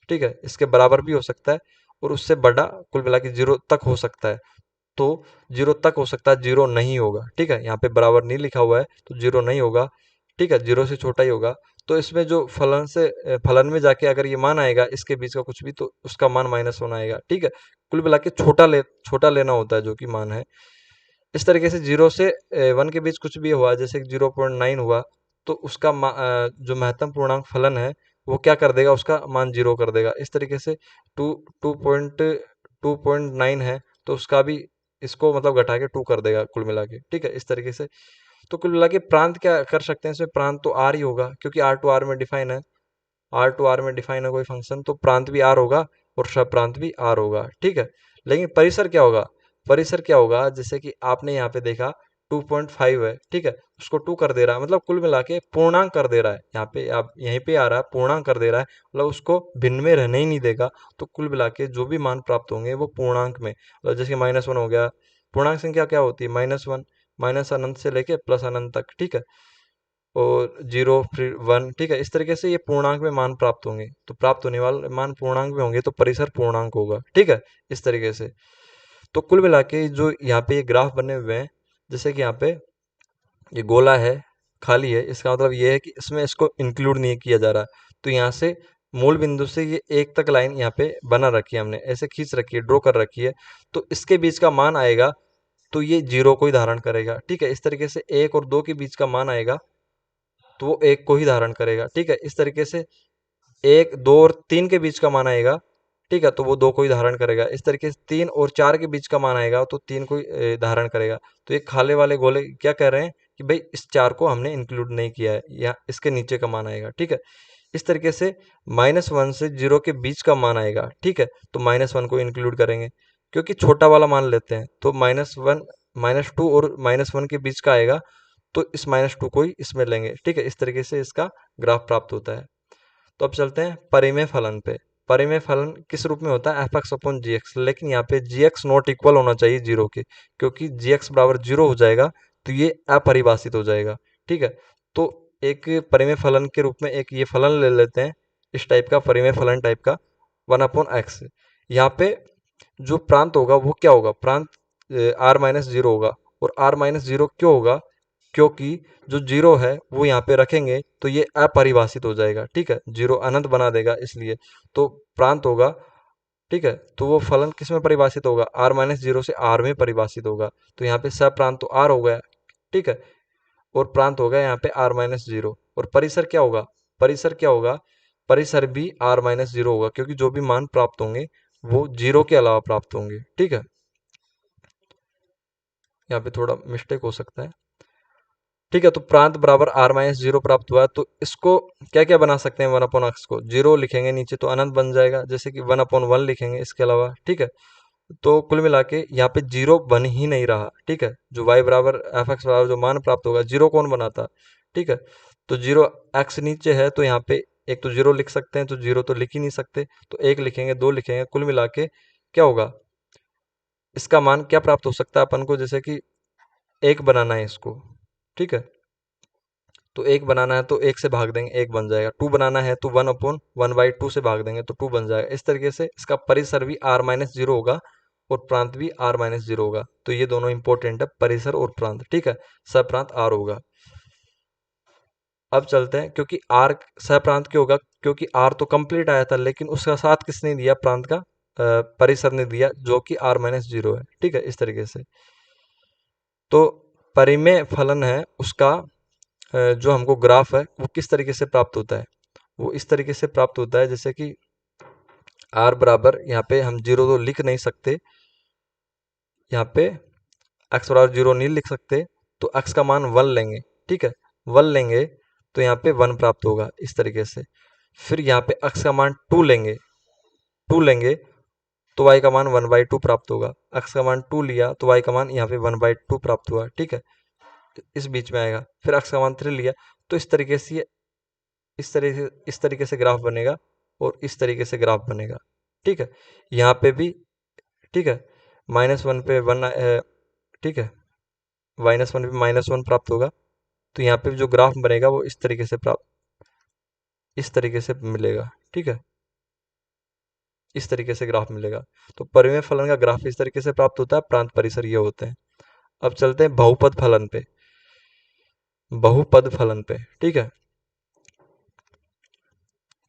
ठीक है, इसके बराबर भी हो सकता है और उससे बड़ा कुल मिला के 0 तक हो सकता है। तो 0 तक हो सकता है, 0 नहीं होगा। ठीक है, यहाँ पे बराबर नहीं लिखा हुआ है तो 0 नहीं होगा। ठीक है, 0 से छोटा ही होगा। तो इसमें जो फलन में जाके अगर ये मान आएगा इसके बीच का कुछ भी, तो उसका मान -1 आएगा। ठीक है, कुल मिला के छोटा लेना होता है जो कि मान है। इस तरीके से 0 से 1 के बीच कुछ भी हुआ, जैसे 0.9 हुआ, तो उसका जो महत्तम पूर्णांक फलन है वो क्या कर देगा, उसका मान 0 कर देगा। इस तरीके से 2.9 है तो उसका भी इसको मतलब घटा के 2 कर देगा कुल मिला के। ठीक है, इस तरीके से। तो कुल मिला के प्रांत क्या कर सकते हैं इसमें, प्रांत तो आर ही होगा क्योंकि आर टू आर में डिफाइन है। आर टू आर में डिफाइन है कोई फंक्शन, तो प्रांत भी आर होगा और सप्रांत भी आर होगा। ठीक है, लेकिन परिसर क्या होगा, परिसर क्या होगा, जैसे कि आपने यहाँ पे देखा 2.5 है। ठीक है, उसको 2 कर दे रहा है, मतलब कुल मिला के पूर्णांक कर दे रहा है। यहाँ पे आप यहीं पे आ रहा है पूर्णांक कर दे रहा है, मतलब उसको भिन्न में रहने ही नहीं देगा। तो कुल मिला के जो भी मान प्राप्त होंगे वो पूर्णांक में, मतलब जैसे -1 हो गया। पूर्णांक संख्या क्या होती है, -1, माइनस अनंत से लेके प्लस अनंत तक। ठीक है, और 0 फिर 1। ठीक है, इस तरीके से ये पूर्णांक में मान प्राप्त होंगे, तो प्राप्त होने वाले मान पूर्णांक में होंगे तो परिसर पूर्णांक होगा। ठीक है, इस तरीके से। तो कुल मिला के जो यहाँ पे ये ग्राफ बने हुए हैं, जैसे कि यहाँ पे ये गोला है, खाली है, इसका मतलब ये है कि इसमें इसको इंक्लूड नहीं किया जा रहा। तो यहाँ से मूल बिंदु से ये 1 तक लाइन यहाँ पे बना रखी है, हमने ऐसे खींच रखी है, ड्रॉ कर रखी है। तो इसके बीच का मान आएगा तो ये 0 को ही धारण करेगा। ठीक है, इस तरीके से 1 और 2 के बीच का मान आएगा तो वो 1 को ही धारण करेगा। ठीक है, इस तरीके से 1, 2 और 3 के बीच का मान आएगा। ठीक है, तो वो 2 को ही धारण करेगा। इस तरीके से 3 और 4 के बीच का मान आएगा तो 3 को ही धारण करेगा। तो ये खाले वाले गोले क्या कह रहे हैं कि भाई इस 4 को हमने इंक्लूड नहीं किया है, या इसके नीचे का मान आएगा। ठीक है, इस तरीके से -1 से 0 के बीच का मान आएगा। ठीक है, तो -1 को इंक्लूड करेंगे क्योंकि छोटा वाला मान लेते हैं, तो -1 -2 और -1 के बीच का आएगा तो इस -2 को ही इसमें लेंगे। ठीक है, इस तरीके से इसका ग्राफ प्राप्त होता है। तो अब चलते हैं परिमेय फलन पे। परिमेय फलन किस रूप में होता है, एफ एक्स अपॉन जी एक्स, लेकिन यहाँ पे जी एक्स नॉट इक्वल होना चाहिए 0 के, क्योंकि जी एक्स बराबर 0 हो जाएगा तो ये अपरिभाषित हो जाएगा। ठीक है, तो एक परिमेय फलन के रूप में एक ये फलन ले लेते हैं, इस टाइप का परिमेय फलन टाइप का 1/x। यहाँ पे जो प्रांत होगा वो क्या होगा, प्रांत r-0 होगा। और r-0 क्यों होगा, क्योंकि जो 0 है वो यहाँ पे रखेंगे तो ये अपरिभाषित हो जाएगा। ठीक है, 0 अनंत बना देगा, इसलिए तो प्रांत होगा। ठीक है, तो वो फलन किस में परिभाषित होगा, r-0 से r में परिभाषित होगा। तो यहाँ पे सप्रांत तो r हो गया। ठीक है, और प्रांत होगा यहाँ पे r-0। और परिसर क्या होगा, परिसर क्या होगा, परिसर भी r-0 होगा, क्योंकि जो भी मान प्राप्त होंगे वो 0 के अलावा प्राप्त होंगे। ठीक है, यहाँ पे थोड़ा मिस्टेक हो सकता है। ठीक है, तो प्रांत बराबर r-0 प्राप्त हुआ, तो इसको क्या क्या बना सकते हैं, 1/x को 0 लिखेंगे नीचे तो अनंत बन जाएगा, जैसे कि 1/1 लिखेंगे इसके अलावा। ठीक है, तो कुल मिला के यहाँ पे 0 बन ही नहीं रहा। ठीक है, जो y बराबर एफ एक्स बराबर जो मान प्राप्त होगा 0 कौन बनाता। ठीक है, तो 0 x नीचे है तो यहाँ पे एक तो 0 लिख सकते हैं, तो 0 तो लिख ही नहीं सकते, तो 1 लिखेंगे, 2 लिखेंगे, कुल मिला के क्या होगा, इसका मान क्या प्राप्त हो सकता है अपन को, जैसे कि 1 बनाना है इसको। ठीक है, तो एक बनाना है तो एक से भाग देंगे, एक बन जाएगा। टू बनाना है तो 1/1/2 से भाग देंगे तो 2 बन जाएगा। इस तरीके से इसका परिसर भी r-0 होगा और प्रांत भी r-0 होगा। तो ये दोनों इंपॉर्टेंट है, परिसर और प्रांत, ठीक है। सप्रांत r होगा। अब चलते हैं, क्योंकि r सप्रांत क्यों होगा, क्योंकि r तो कंप्लीट आया था, लेकिन उसका साथ किसने दिया, प्रांत का परिसर ने दिया, जो कि r-0 है, ठीक है। इस तरीके से तो परिमेय फलन है उसका जो हमको ग्राफ है वो किस तरीके से प्राप्त होता है, वो इस तरीके से प्राप्त होता है जैसे कि r बराबर, यहाँ पे हम 0 तो लिख नहीं सकते, यहाँ पे x बराबर 0 नहीं लिख सकते, तो x का मान 1 लेंगे, ठीक है। 1 लेंगे तो यहाँ पे 1 प्राप्त होगा इस तरीके से। फिर यहाँ पे x का मान 2 लेंगे, 2 लेंगे तो y का मान 1/2 प्राप्त होगा। x का मान 2 लिया तो y का मान यहाँ पे 1/2 प्राप्त हुआ, ठीक है। इस बीच में आएगा। फिर x का मान 3 लिया तो इस तरीके से ग्राफ बनेगा और इस तरीके से ग्राफ बनेगा, ठीक है। यहाँ पे भी, ठीक है, -1 पे 1, ठीक है, -1 पे -1 प्राप्त होगा। तो यहाँ पे जो ग्राफ बनेगा वो इस तरीके से मिलेगा, ठीक है। इस तरीके से ग्राफ मिलेगा। तो परिमेय फलन का ग्राफ इस तरीके से प्राप्त होता है, प्रांत परिसर ये होते हैं। अब चलते हैं बहुपद फलन पे, बहुपद फलन पे, ठीक है।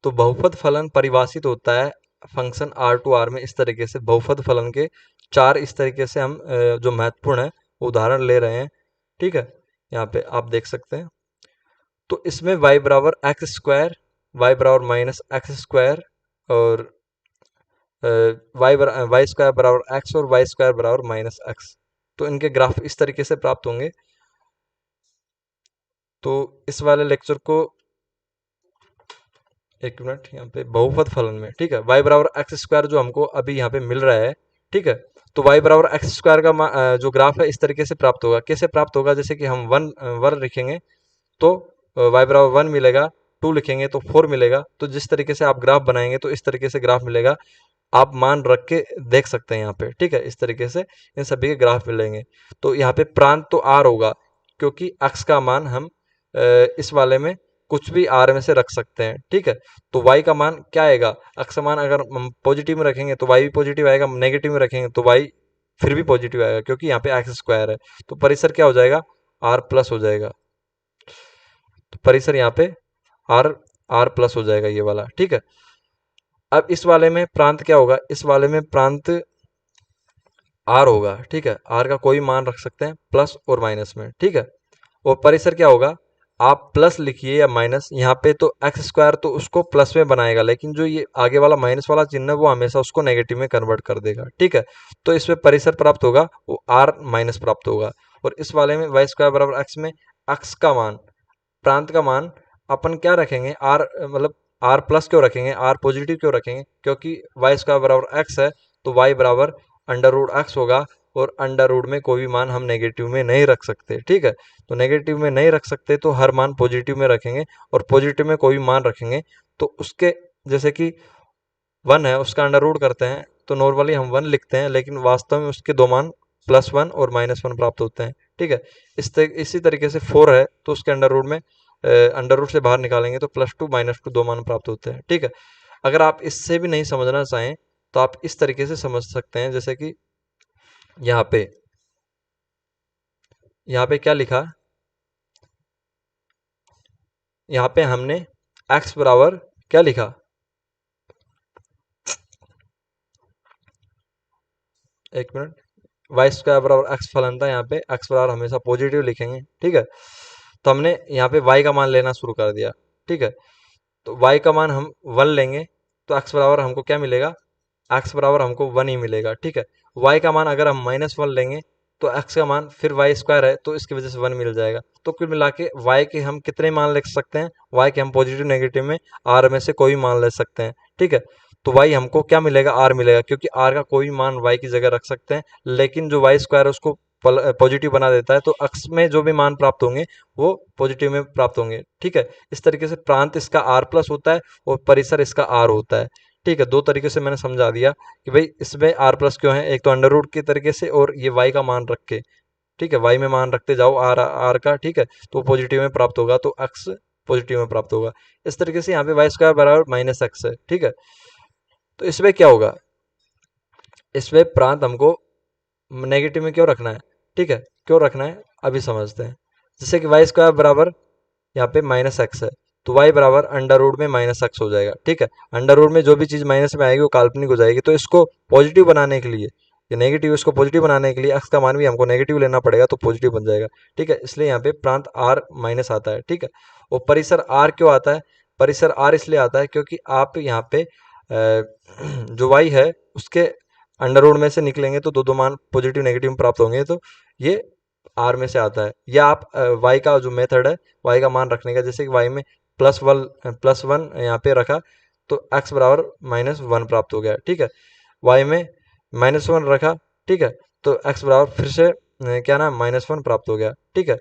तो बहुपद फलन परिभाषित होता है फंक्शन R में इस तरीके से। बहुपद फलन के 4 इस तरीके से हम जो महत्वपूर्ण है उदाहरण ले रहे हैं, ठीक है। यहाँ पे आप देख सकते हैं। तो इसमें y बराबर एक्स स्क्वायर, वाई बराबर माइनस एक्स स्क्वायर और वाई स्क्वायर बराबर एक्स और वाई स्क्वायर बराबर माइनस एक्स, तो इनके ग्राफ इस तरीके से प्राप्त होंगे। तो इस वाले लेक्चर को, एक मिनट, यहाँ पे बहुपद फलन में, ठीक है, y बराबर एक्स स्क्वायर जो हमको अभी यहाँ पे मिल रहा है, ठीक है। तो y बराबर एक्स स्क्वायर का जो ग्राफ है इस तरीके से प्राप्त होगा। कैसे प्राप्त होगा, जैसे कि हम 1 लिखेंगे तो y बराबर 1 मिलेगा, 2 लिखेंगे तो 4 मिलेगा। तो जिस तरीके से आप ग्राफ बनाएंगे तो इस तरीके से ग्राफ मिलेगा। आप मान रख के देख सकते हैं यहाँ पे, ठीक है। इस तरीके से इन सभी के ग्राफ मिलेंगे। तो यहाँ पे प्रांत तो r होगा, क्योंकि x का मान हम इस वाले में कुछ भी r में से रख सकते हैं, ठीक है। तो y का मान क्या आएगा, x का मान अगर हम पॉजिटिव में रखेंगे तो y भी पॉजिटिव आएगा, नेगेटिव में रखेंगे तो y फिर भी पॉजिटिव आएगा, क्योंकि यहाँ पे एक्स स्क्वायर है। तो परिसर क्या हो जाएगा, r+ हो जाएगा। तो परिसर यहाँ पे r+ हो जाएगा ये वाला, ठीक है। अब इस वाले में प्रांत क्या होगा, इस वाले में प्रांत r होगा, ठीक है। r का कोई मान रख सकते हैं प्लस और माइनस में, ठीक है। और परिसर क्या होगा, आप प्लस लिखिए या माइनस, यहाँ पे तो एक्स स्क्वायर तो उसको प्लस में बनाएगा, लेकिन जो ये आगे वाला माइनस वाला चिन्ह है वो हमेशा उसको नेगेटिव में कन्वर्ट कर देगा, ठीक है। तो इसमें परिसर प्राप्त होगा वो r- प्राप्त होगा। और इस वाले में वाई स्क्वायर बराबर एक्स में एक्स का मान, प्रांत का मान अपन क्या रखेंगे, आर, मतलब r+ क्यों रखेंगे, r पॉजिटिव क्यों रखेंगे, क्योंकि वाई स्क्वायर बराबर एक्स है तो y बराबर √x होगा। और अंडर रूट में कोई भी मान हम नेगेटिव में नहीं रख सकते, ठीक है। तो नेगेटिव में नहीं रख सकते तो हर मान पॉजिटिव में रखेंगे, और पॉजिटिव में कोई भी मान रखेंगे तो उसके, जैसे कि 1 है उसका अंडर रूट करते हैं तो नॉर्मली हम 1 लिखते हैं, लेकिन वास्तव में उसके दो मान +1 और -1 प्राप्त होते हैं, ठीक है। इसी तरीके से 4 है तो उसके अंडर रूट में अंडर रूट से बाहर निकालेंगे तो +2 -2 दो मान प्राप्त होते हैं, ठीक है। अगर आप इससे भी नहीं समझना चाहें तो आप इस तरीके से समझ सकते हैं, जैसे कि यहाँ पे क्या लिखा, यहाँ पे हमने x बराबर क्या लिखा, एक मिनट, वाई स्क्वायर बराबर एक्स फलन था, यहाँ पे एक्स बराबर हमेशा पॉजिटिव लिखेंगे, ठीक है। तो हमने यहाँ पे y का मान लेना शुरू कर दिया, ठीक है। तो y का मान हम 1 लेंगे तो x बराबर हमको क्या मिलेगा, x बराबर हमको 1 ही मिलेगा, ठीक है। y का मान अगर हम -1 लेंगे तो x का मान फिर वाई स्क्वायर है तो इसकी वजह से 1 मिल जाएगा। तो कुल मिला के y के हम कितने मान ले सकते हैं, y के हम पॉजिटिव नेगेटिव में r में से कोई मान ले सकते हैं, ठीक है। तो y हमको क्या मिलेगा, r मिलेगा, क्योंकि r का कोई मान y की जगह रख सकते हैं, लेकिन जो वाई स्क्वायर है उसको पॉजिटिव बना देता है, तो x में जो भी मान प्राप्त होंगे वो पॉजिटिव में प्राप्त होंगे, ठीक है। इस तरीके से प्रांत इसका r+ होता है और परिसर इसका r होता है, ठीक है। दो तरीके से मैंने समझा दिया कि भाई इसमें r+ क्यों है, एक तो अंडर रूट के तरीके से और ये y का मान रख के, ठीक है, वाई में मान रखते जाओ आर आर का, ठीक है, तो पॉजिटिव में प्राप्त होगा, तो एक्स पॉजिटिव में प्राप्त होगा। इस तरीके से यहाँ पे वाई स्क्वायर बराबर माइनस एक्स है, ठीक है। तो इसमें क्या होगा, इसमें प्रांत हमको नेगेटिव में क्यों रखना है, ठीक है, क्यों रखना है अभी समझते हैं। जैसे कि वाई स्क्वायर बराबर यहाँ पे माइनस एक्स है, तो वाई बराबर अंडर रूट में माइनस एक्स हो जाएगा, ठीक है। अंडर रूट में जो भी चीज़ माइनस में आएगी वो काल्पनिक हो जाएगी, तो इसको पॉजिटिव बनाने के लिए, ये नेगेटिव, इसको पॉजिटिव बनाने के लिए एक्स का मान भी हमको नेगेटिव लेना पड़ेगा, तो पॉजिटिव बन जाएगा, ठीक है। इसलिए यहाँ पे प्रांत आर माइनस आता है, ठीक है। और परिसर आर क्यों आता है, परिसर आर इसलिए आता है क्योंकि आप यहाँ पे जो वाई है उसके अंडर रूट में से निकलेंगे तो दो दो मान पॉजिटिव नेगेटिव में प्राप्त होंगे, तो ये आर में से आता है। या आप वाई का जो मेथड है वाई का मान रखने का, जैसे कि वाई में प्लस वन यहाँ पे रखा तो एक्स बराबर माइनस वन प्राप्त हो गया, ठीक है। वाई में माइनस वन रखा, ठीक है, तो एक्स बराबर फिर से क्या नाम माइनस वन प्राप्त हो गया, ठीक है।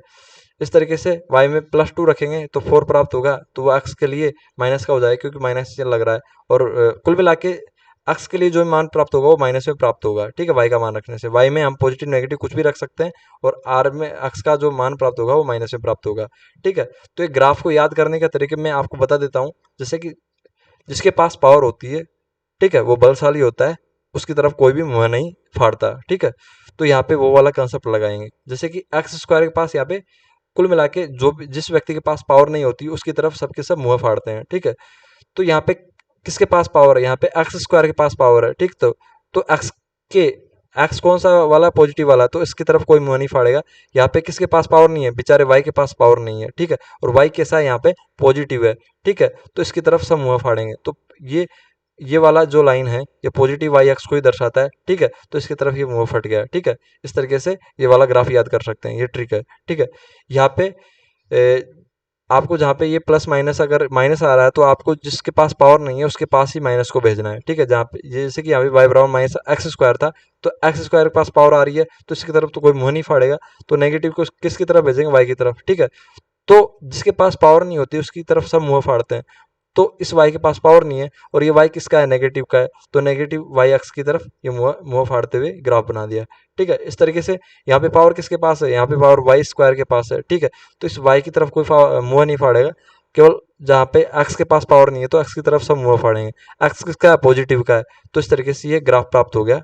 इस तरीके से वाई में प्लस टू रखेंगे तो फोर प्राप्त होगा, तो वो एक्स के लिए माइनस का हो जाएगा क्योंकि माइनस लग रहा है। और कुल मिला के एक्स के लिए जो मान प्राप्त होगा वो माइनस में प्राप्त होगा, ठीक है, वाई का मान रखने से। वाई में हम पॉजिटिव नेगेटिव कुछ भी रख सकते हैं, और आर में एक्स का जो मान प्राप्त होगा वो माइनस में प्राप्त होगा, ठीक है। तो एक ग्राफ को याद करने का तरीके मैं आपको बता देता हूँ। जैसे कि जिसके पास पावर होती है, ठीक है, वो बलशाली होता है, उसकी तरफ कोई भी मुंह नहीं फाड़ता, ठीक है। तो यहाँ पे वो वाला कंसेप्ट लगाएंगे, जैसे कि एक्स स्क्वायर के पास यहाँ पे कुल मिला के जो भी जिस व्यक्ति के पास पावर नहीं होती उसकी तरफ सबके सब मुंह फाड़ते हैं, ठीक है। तो यहाँ पे किसके पास पावर है, यहाँ पे एक्स स्क्वायर के पास पावर है, ठीक। तो एक्स के एक्स कौन सा वाला पॉजिटिव वाला, तो इसकी तरफ कोई मुंह नहीं फाड़ेगा। यहाँ पे किसके पास पावर नहीं है, बेचारे वाई के पास पावर नहीं है, ठीक है, और वाई कैसा है यहाँ पे पॉजिटिव है, ठीक है, तो इसकी तरफ सब मुंह फाड़ेंगे। तो ये वाला जो लाइन है ये पॉजिटिव वाई एक्स को ही दर्शाता है, ठीक है, तो इसकी तरफ ये मुंह फट गया, ठीक है। इस तरीके से ये वाला ग्राफ याद कर सकते हैं, ये ट्रिक है, ठीक है। यहाँ पे आपको जहाँ पे ये प्लस माइनस अगर माइनस आ रहा है तो आपको जिसके पास पावर नहीं है उसके पास ही माइनस को भेजना है, ठीक है। जहाँ पे जैसे कि यहाँ पे वाई बराबर माइनस एक्स स्क्वायर था, तो एक्स स्क्वायर के पास पावर आ रही है तो इसकी तरफ तो कोई मुंह नहीं फाड़ेगा, तो नेगेटिव को किसकी तरफ भेजेंगे, वाई की तरफ, ठीक है। तो जिसके पास पावर नहीं होती उसकी तरफ सब मुंह फाड़ते हैं, तो इस y के पास पावर नहीं है और ये y किसका है, नेगेटिव का है, तो नेगेटिव वाई एक्स की तरफ ये मुंह मुंह फाड़ते हुए ग्राफ बना दिया, ठीक है। इस तरीके से यहाँ पे पावर किसके पास है, यहाँ पे पावर वाई स्क्वायर के पास है, ठीक है, तो इस y की तरफ कोई मुंह नहीं फाड़ेगा, केवल जहाँ पे x के पास पावर नहीं है तो x की तरफ सब मुंह फाड़ेंगे। x किसका है, पॉजिटिव का है, तो इस तरीके से ये ग्राफ प्राप्त हो गया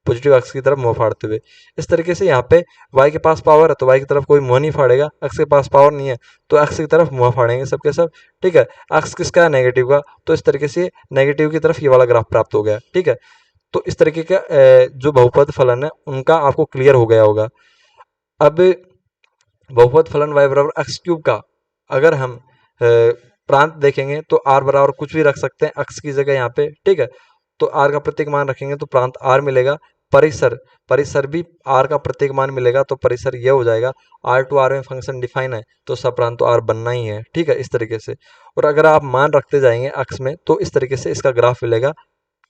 पॉजिटिव एक्स की तरफ मुंह फाड़ते हुए। इस तरीके से यहाँ पे वाई के पास पावर है तो वाई की तरफ कोई मुंह नहीं फाड़ेगा, एक्स के पास पावर नहीं है तो एक्स की तरफ मुंह फाड़ेंगे सबके सब, ठीक है। एक्स किसका है, नेगेटिव का, तो इस तरीके से नेगेटिव की तरफ ये वाला ग्राफ प्राप्त हो गया, ठीक है। तो इस तरीके का जो बहुपद फलन है उनका आपको क्लियर हो गया होगा। अब बहुपद फलन y बराबर एक्स क्यूब का अगर हम प्रांत देखेंगे तो r बराबर कुछ भी रख सकते हैं x की जगह यहाँ पे, ठीक है। तो r का प्रत्येक मान रखेंगे तो प्रांत r मिलेगा। परिसर परिसर भी r का प्रत्येक मान मिलेगा, तो परिसर ये हो जाएगा r टू r में फंक्शन डिफाइन है तो सप्रांत तो r बनना ही है, ठीक है, इस तरीके से। और अगर आप मान रखते जाएंगे x में तो इस तरीके से इसका ग्राफ मिलेगा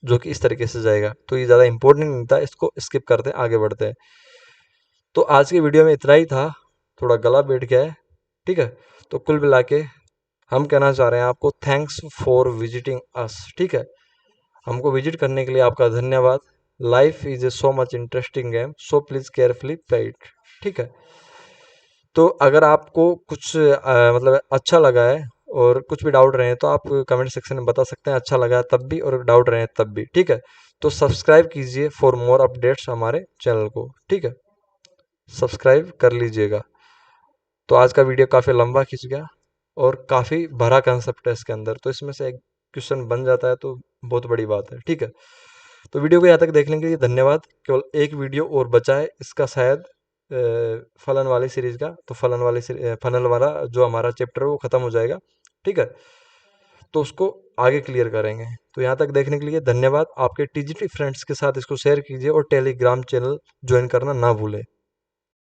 जो कि इस तरीके से जाएगा। तो ये ज़्यादा इंपॉर्टेंट नहीं था, इसको स्किप करते हैं, आगे बढ़ते हैं। तो आज की वीडियो में इतना ही था, थोड़ा गला बैठ गया है, ठीक है। तो कुल मिला के हम कहना चाह रहे हैं आपको थैंक्स फॉर विजिटिंग अस, ठीक है। हमको विजिट करने के लिए आपका धन्यवाद। Life is a so much interesting game, so please carefully play it, ठीक है। तो अगर आपको कुछ मतलब अच्छा लगा है और कुछ भी डाउट रहे हैं तो आप कमेंट सेक्शन में बता सकते हैं, अच्छा लगा है तब भी और डाउट रहे हैं तब भी, ठीक है। तो सब्सक्राइब कीजिए फॉर मोर अपडेट्स हमारे चैनल को, ठीक है, सब्सक्राइब कर लीजिएगा। तो आज का वीडियो काफ़ी लंबा खिंच गया और काफ़ी भरा कंसेप्ट है इसके अंदर, तो इसमें से एक क्वेश्चन बन जाता है तो बहुत बड़ी बात है, ठीक है। तो वीडियो को यहाँ तक देखने के लिए धन्यवाद। केवल एक वीडियो और बचा है इसका शायद फलन वाली सीरीज का, तो फलन वाला जो हमारा चैप्टर है वो ख़त्म हो जाएगा, ठीक है, तो उसको आगे क्लियर करेंगे। तो यहाँ तक देखने के लिए धन्यवाद। आपके टीजीटी फ्रेंड्स के साथ इसको शेयर कीजिए और टेलीग्राम चैनल ज्वाइन करना ना भूलें।